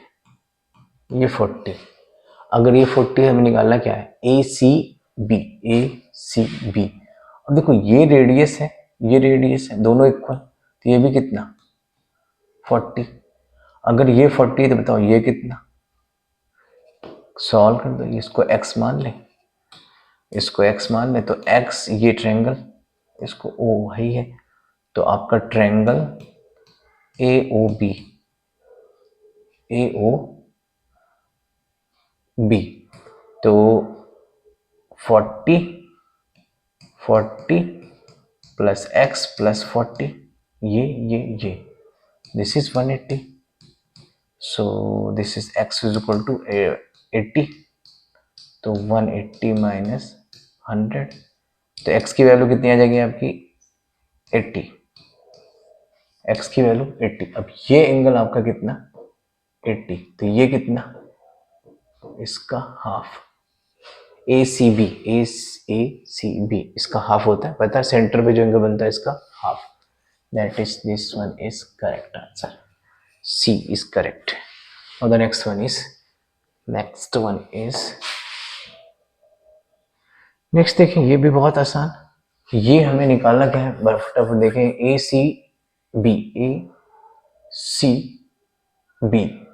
ये 40, अगर ये 40 हमें निकालना क्या है, ACB, अब देखो ये रेडियस है, ये रेडियस है, दोनों इक्वल, तो ये भी कितना 40, अगर ये 40 तो बताओ ये कितना, सॉल्व कर दो, इसको x मान लें, इसको x मान लें, तो x, ये ट्रायंगल, इसको O वही है, तो आपका ट्रायंगल AOB तो 40 प्लस x प्लस 40, ये this is 180, so this is x is equal to 80, तो 180 माइनस 100, तो x की वैल्यू कितनी आ जाएगी आपकी 80, x की वैल्यू 80, अब ये एंगल आपका कितना 80, तो ये कितना, इसका हाफ, ACB इसका हाफ होता है, पता है, सेंटर पे जो एंगल बनता है इसका half, that is this one is correct answer, C is correct. और the next one is next देखें, ये भी बहुत आसान, ये हमें निकालना क्या है, फटाफट देखें, ACB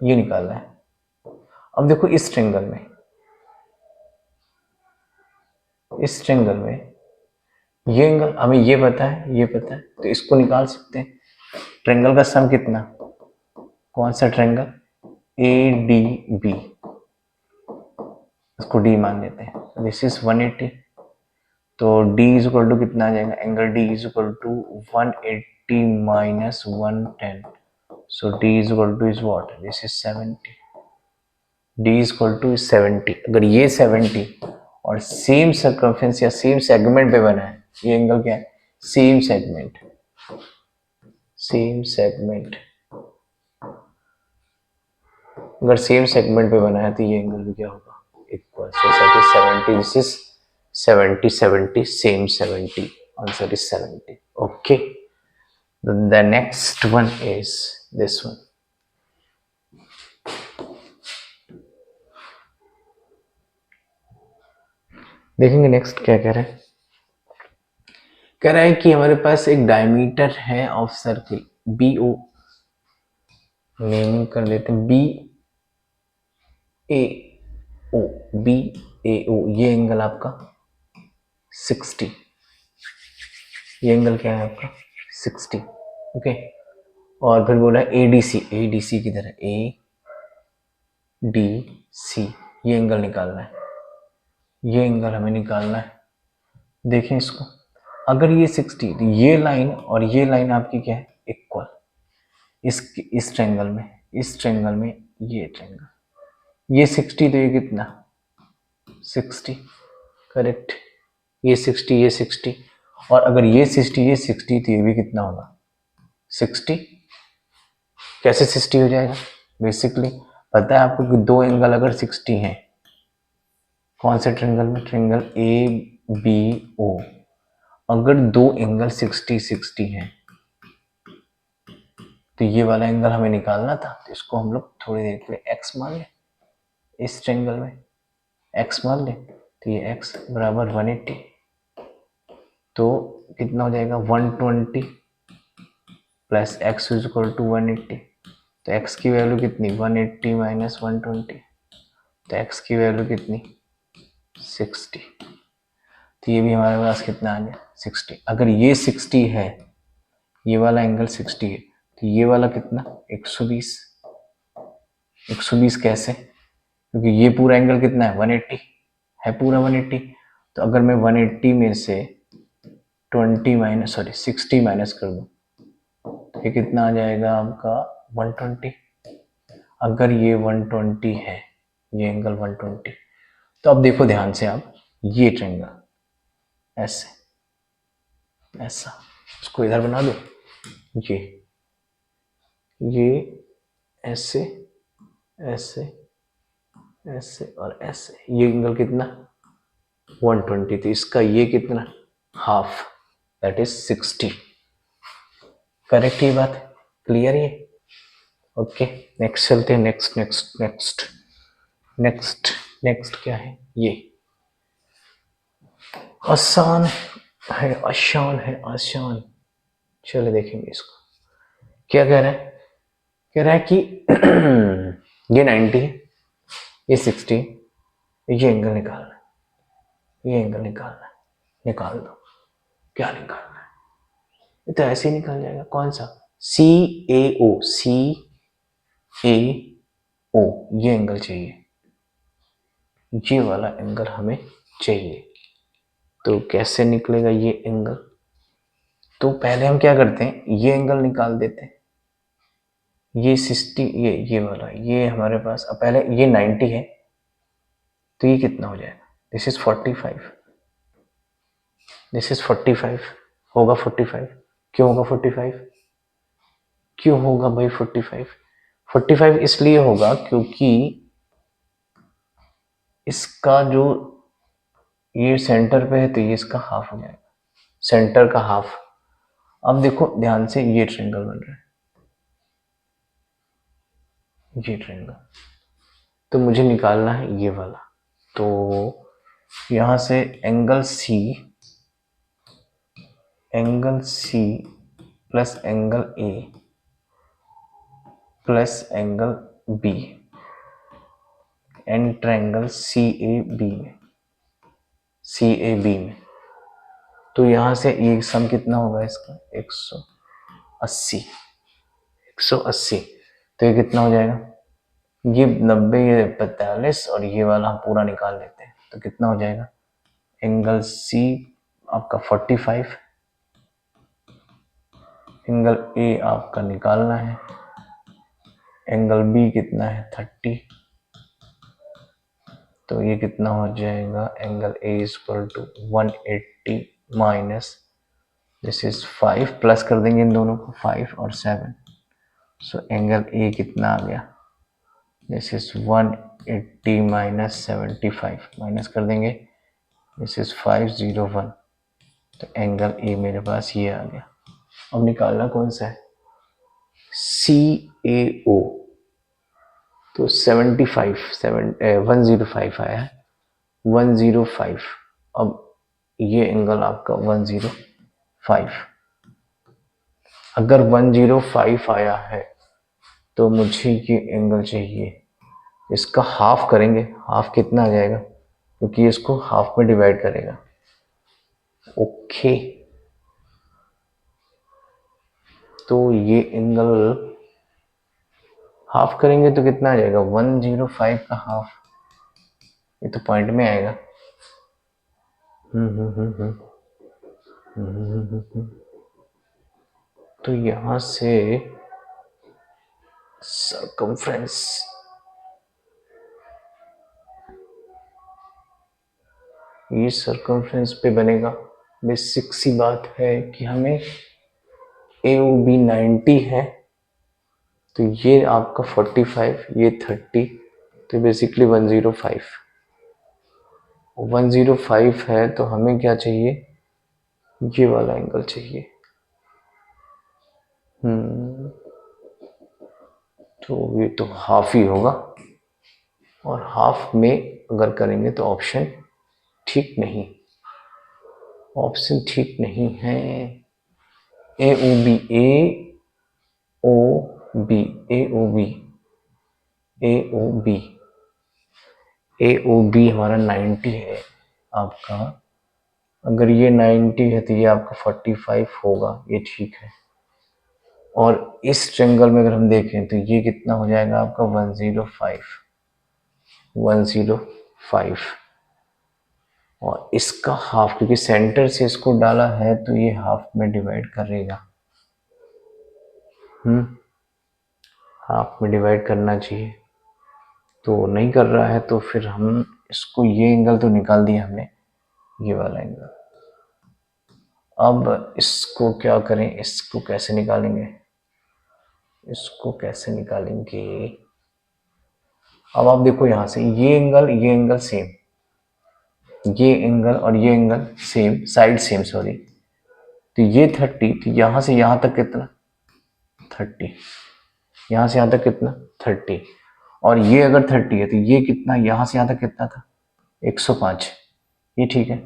ये निकालना है। अब देखो इस ट्रायंगल में ये एंगल हमें ये पता है, तो इसको निकाल सकते हैं, ट्रायंगल का सम कितना, कौन सा ट्रायंगल, ADB, इसको D मान लेते हैं, दिस इज 180, तो D इज इक्वल टू कितना आ जाएगा, angle D is equal to 180 minus 110, so D is equal to is what, this is 70, D is equal to 70, अगर ये 70 और सेम सर्कमफरेंस या सेम सेगमेंट पे बना है, ये एंगल क्या है, सेम सेगमेंट, अगर सेम सेगमेंट पे बना है तो ये एंगल भी क्या होगा, equal, so 70, this is 70, 70, same 70. Answer is 70. Okay. The next one is this one. देखेंगे नेक्स्ट क्या कह रहा है. कह रहा है कि हमारे पास एक डायमीटर है of circle B O, naming कर देते हैं बी ए ओ, बी ए ओ. ये एंगल आपका 60, ये एंगल क्या है आपका 60. ओके. और फिर बोला A D C, A D C किधर है, ए डी सी, ये एंगल निकालना है, ये एंगल हमें निकालना है. देखें इसको, अगर ये 60 तो ये लाइन और ये लाइन आपकी क्या है इक्वल, इस ट्रायंगल में, इस ट्रायंगल में ये ट्रायंगल, ये 60 तो ये कितना 60, करेक्ट. ये 60, ये 60, और अगर ये 60, ये 60 तो ये भी कितना होगा 60. कैसे 60 हो जाएगा, बेसिकली पता है आपको कि दो एंगल अगर 60 हैं, कौन से ट्रायंगल में, ट्रायंगल ए बी ओ, अगर दो एंगल 60 60 हैं तो ये वाला एंगल हमें निकालना था, तो इसको हम लोग थोड़ी देर के लिए x मान लें, इस ट्रायंगल में x मान लें, तो ये x बराबर 180, तो कितना हो जाएगा 120 plus x is equal to 180. तो x की वैल्यू कितनी 180 माइनस 120, तो x की वैल्यू कितनी 60. तो ये भी हमारे पास कितना आ गया 60. अगर ये 60 है, ये वाला एंगल 60 है, तो ये वाला कितना 120. 120 कैसे, क्योंकि ये पूरा एंगल कितना है 180 है, पूरा 180. तो अगर मैं 180 में से 60 माइनस कर दूं तो ये कितना आ जाएगा आपका 120. अगर ये 120 है, ये एंगल 120, तो अब देखो ध्यान से आप, ये ट्रायंगल ऐसे ऐसा, इसको इधर बना दो, ये ऐसे ऐसे ऐसे और ऐसे, ये एंगल कितना 120, तो इसका ये कितना हाफ, दैट इज 60. करेक्ट ये बात, क्लियर ये. ओके. नेक्स्ट चलते हैं, next next next next next क्या है, ये आसान है, आसान है, आसान. चलो देखेंगे इसको क्या कह रहा है. कह रहा है कि ये 90 है, ये 60, ये एंगल निकालना है, ये एंगल निकालना है, निकाल दो. क्या निकालना है, ये तो ऐसे ही निकल जाएगा. कौन सा, सी ए ओ, सी ए ओ, ये एंगल चाहिए, ये वाला एंगल हमें चाहिए. तो कैसे निकलेगा ये एंगल, तो पहले हम क्या करते हैं, ये एंगल निकाल देते हैं. ये 60, ये वाला, ये हमारे पास, अब पहले ये 90 है, तो ये कितना हो जाएगा, दिस इज 45, दिस इज 45 होगा 45. क्यों होगा 45, क्यों होगा भाई 45, 45 इसलिए होगा क्योंकि इसका जो ये सेंटर पे है, तो ये इसका हाफ हो जाएगा, सेंटर का हाफ. अब देखो ध्यान से, ये ट्रायंगल बन रहा है, ये ट्रायंगल, तो मुझे निकालना है ये वाला. तो यहां से angle C plus angle A plus angle B, and triangle C A B में, तो यहां से ये सम कितना होगा इसका 180, 180. तो ये कितना हो जाएगा, ये 90, ये 45, और ये वाला हम पूरा निकाल लेते हैं, तो कितना हो जाएगा, एंगल सी आपका 45, एंगल ए आपका निकालना है, एंगल बी कितना है 30, तो ये कितना हो जाएगा, angle A is equal to 180 minus this is 5, plus कर देंगे इन दोनों को 5 और 7, सो एंगल ए कितना आ गया, दिस इज 180 माइनस 75, माइनस कर देंगे दिस इज 501, तो एंगल ए मेरे पास ये आ गया। अब निकालना कौन सा है, CAO, तो 105 आया है, 105। अब ये एंगल आपका 105, अगर 105 आया है तो मुझे ये एंगल चाहिए, इसका हाफ करेंगे, हाफ कितना आ जाएगा, क्योंकि इसको हाफ में डिवाइड करेगा। ओके, तो ये एंगल हाफ करेंगे तो कितना आ जाएगा, 105 का हाफ, ये तो पॉइंट में आएगा। तो यहां से सरकमफ्रेंस, ये सरकमफ्रेंस पे बनेगा। बेसिक सी बात है कि हमें AOB 90 है, तो ये आपका 45, ये 30, तो बेसिकली 105 है, तो हमें क्या चाहिए, ये वाला एंगल चाहिए। तो ये तो हाफ ही होगा, और हाफ में अगर करेंगे तो ऑप्शन ठीक नहीं, ऑप्शन ठीक नहीं है। AOB, AOB, AOB, AOB, AOB हमारा 90 है आपका, अगर ये 90 है तो ये आपका 45 होगा, ये ठीक है। और इस ट्रेंगल में अगर हम देखें तो ये कितना हो जाएगा आपका 105, और इसका हाफ, क्योंकि सेंटर से इसको डाला है तो ये हाफ में डिवाइड करेगा। हाफ में डिवाइड करना चाहिए, तो नहीं कर रहा है, तो फिर हम इसको, ये एंगल तो निकाल दिया हमने, ये वाला एंगल। अब इसको क्या करें, इसको कैसे निकालेंगे, इसको कैसे निकालेंगे। अब आप देखो यहां से ये एंगल सेम, ये एंगल और ये angle same, side same, sorry, तो ये 30, तो यहां से यहां तक कितना 30, यहां से यहां तक कितना 30, और ये अगर 30 है तो ये कितना, यहां से यहां तक कितना था 105, ये ठीक है।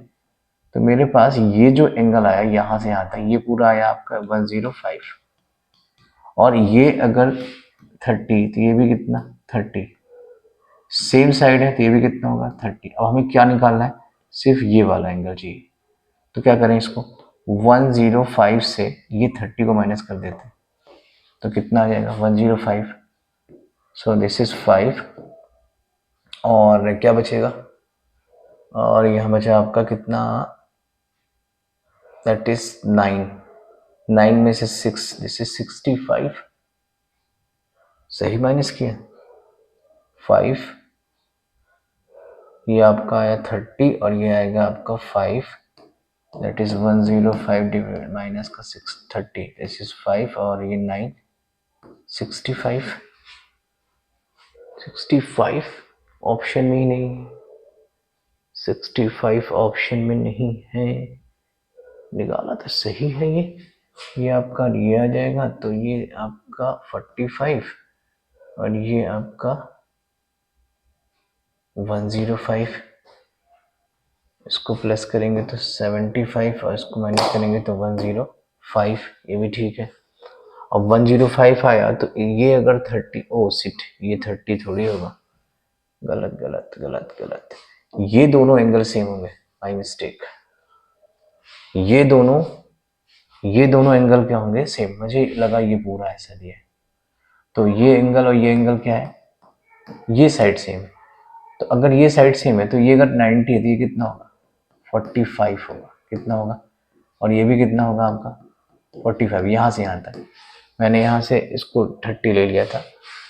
तो मेरे पास ये जो एंगल आया यहां से यहां तक, ये पूरा आया आपका 105, और ये अगर 30 तो ये भी कितना 30, सेम साइड है तो ये भी कितना होगा 30। अब हमें क्या निकालना है, सिर्फ ये वाला एंगल चाहिए, तो क्या करें, इसको 105 से ये 30 को माइनस कर देते हैं, तो कितना आ जाएगा 105, सो दिस इज 5, और क्या बचेगा, और यहाँ बचा आपका कितना, दैट इज 9 में से 6, दिस इज 65, सही माइनस किया 5, ये आपका आया 30, और ये आएगा आपका 5, दैट इज 105 डिवाइड माइनस का 630, दिस इज 5, और ये 9, 65 ऑप्शन में ही नहीं है, 65 ऑप्शन में नहीं है, निकाला तो सही है ये आपका ये आ जाएगा, तो ये आपका 45, और ये आपका 105, इसको प्लस करेंगे तो 75, और इसको माइनस करेंगे तो 105, ये भी ठीक है। अब 105 आया तो ये अगर 30, ओ सिट, ये 30 थोड़ी होगा, गलत गलत गलत गलत, ये दोनों एंगल सेम होंगे, माई मिस्टेक, ये दोनों एंगल क्या होंगे सेम, मुझे लगा ये पूरा ऐसा दिया है, तो ये एंगल और ये एंगल क्या है, ये साइड सेम है, तो अगर ये साइड सेम है तो ये अगर 90 है तो ये कितना होगा 45 होगा, कितना होगा, और ये भी कितना होगा आपका 45, यहाँ से यहाँ तक, मैंने यहाँ से इसको 30 ले लिया था,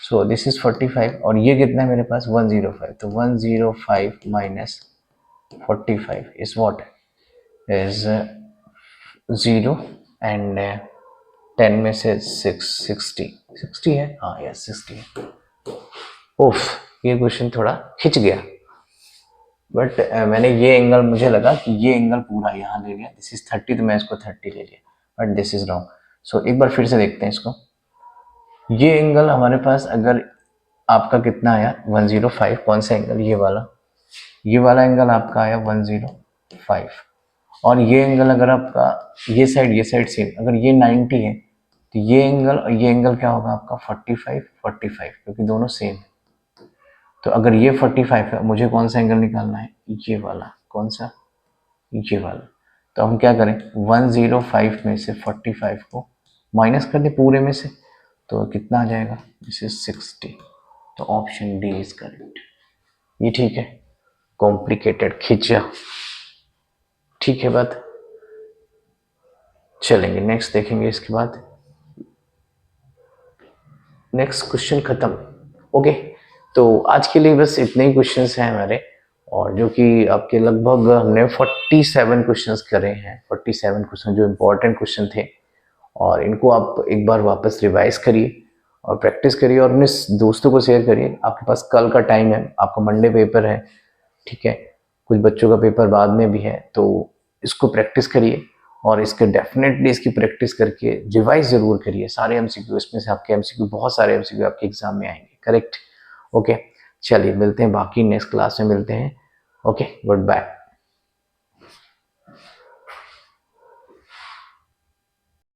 सो दिस इज 45, और ये कितना है मेरे पास 105, तो 105 minus 45 is what, is 0, and 10 में से 60 है, हाँ यस 60 है। उफ, ये क्वेश्चन थोड़ा खिंच गया, बट मैंने ये एंगल, मुझे लगा कि ये एंगल पूरा यहाँ ले लिया, दिस इज 30 तो मैं इसको 30 ले लिया, बट दिस इज रॉन्ग। सो एक बार फिर से देखते हैं इसको। ये एंगल हमारे पास अगर आपका कितना आया 105, कौन सा एंगल, ये वाला एंगल आपका आया 105, और ये एंगल अगर आपका ये साइड सेम, अगर ये 90 है तो ये एंगल और ये एंगल क्या होगा आपका 45, क्योंकि दोनों सेम। तो अगर ये 45 है, मुझे कौन सा एंगल निकालना है, ये वाला, कौन सा, ये वाला। तो हम क्या करें, 105 में से 45 को माइनस कर दें पूरे में से, तो कितना आ जाएगा, दिस इज 60। तो ऑप्शन डी इज करेक्ट। ये ठीक है, कॉम्प्लिकेटेड खींचा, ठीक है बात। चलेंगे नेक्स्ट देखेंगे इसके बाद। नेक्स्ट क्वेश्चन खत्म। ओके, तो आज के लिए बस इतने ही क्वेश्चंस हैं हमारे, और जो कि आपके लगभग हमने 47 क्वेश्चंस करे हैं, 47 क्वेश्चन जो इम्पोर्टेंट क्वेश्चन थे, और इनको आप एक बार वापस रिवाइज करिए और प्रैक्टिस करिए और अपने दोस्तों को शेयर करिए। आपके पास कल का टाइम है, आपका मंडे पेपर है, ठीक है, कुछ बच्चों का पेपर बाद में भी है, तो इसको प्रैक्टिस करिए और इसके डेफिनेटली इसकी प्रैक्टिस करके रिवाइज जरूर करिए सारे एमसीक्यू। इसमें से आपके एमसीक्यू, बहुत सारे एमसीक्यू आपके एग्जाम में आएंगे, करेक्ट। ओके, चलिए मिलते हैं, बाकी नेक्स्ट क्लास में मिलते हैं। Okay, good bye.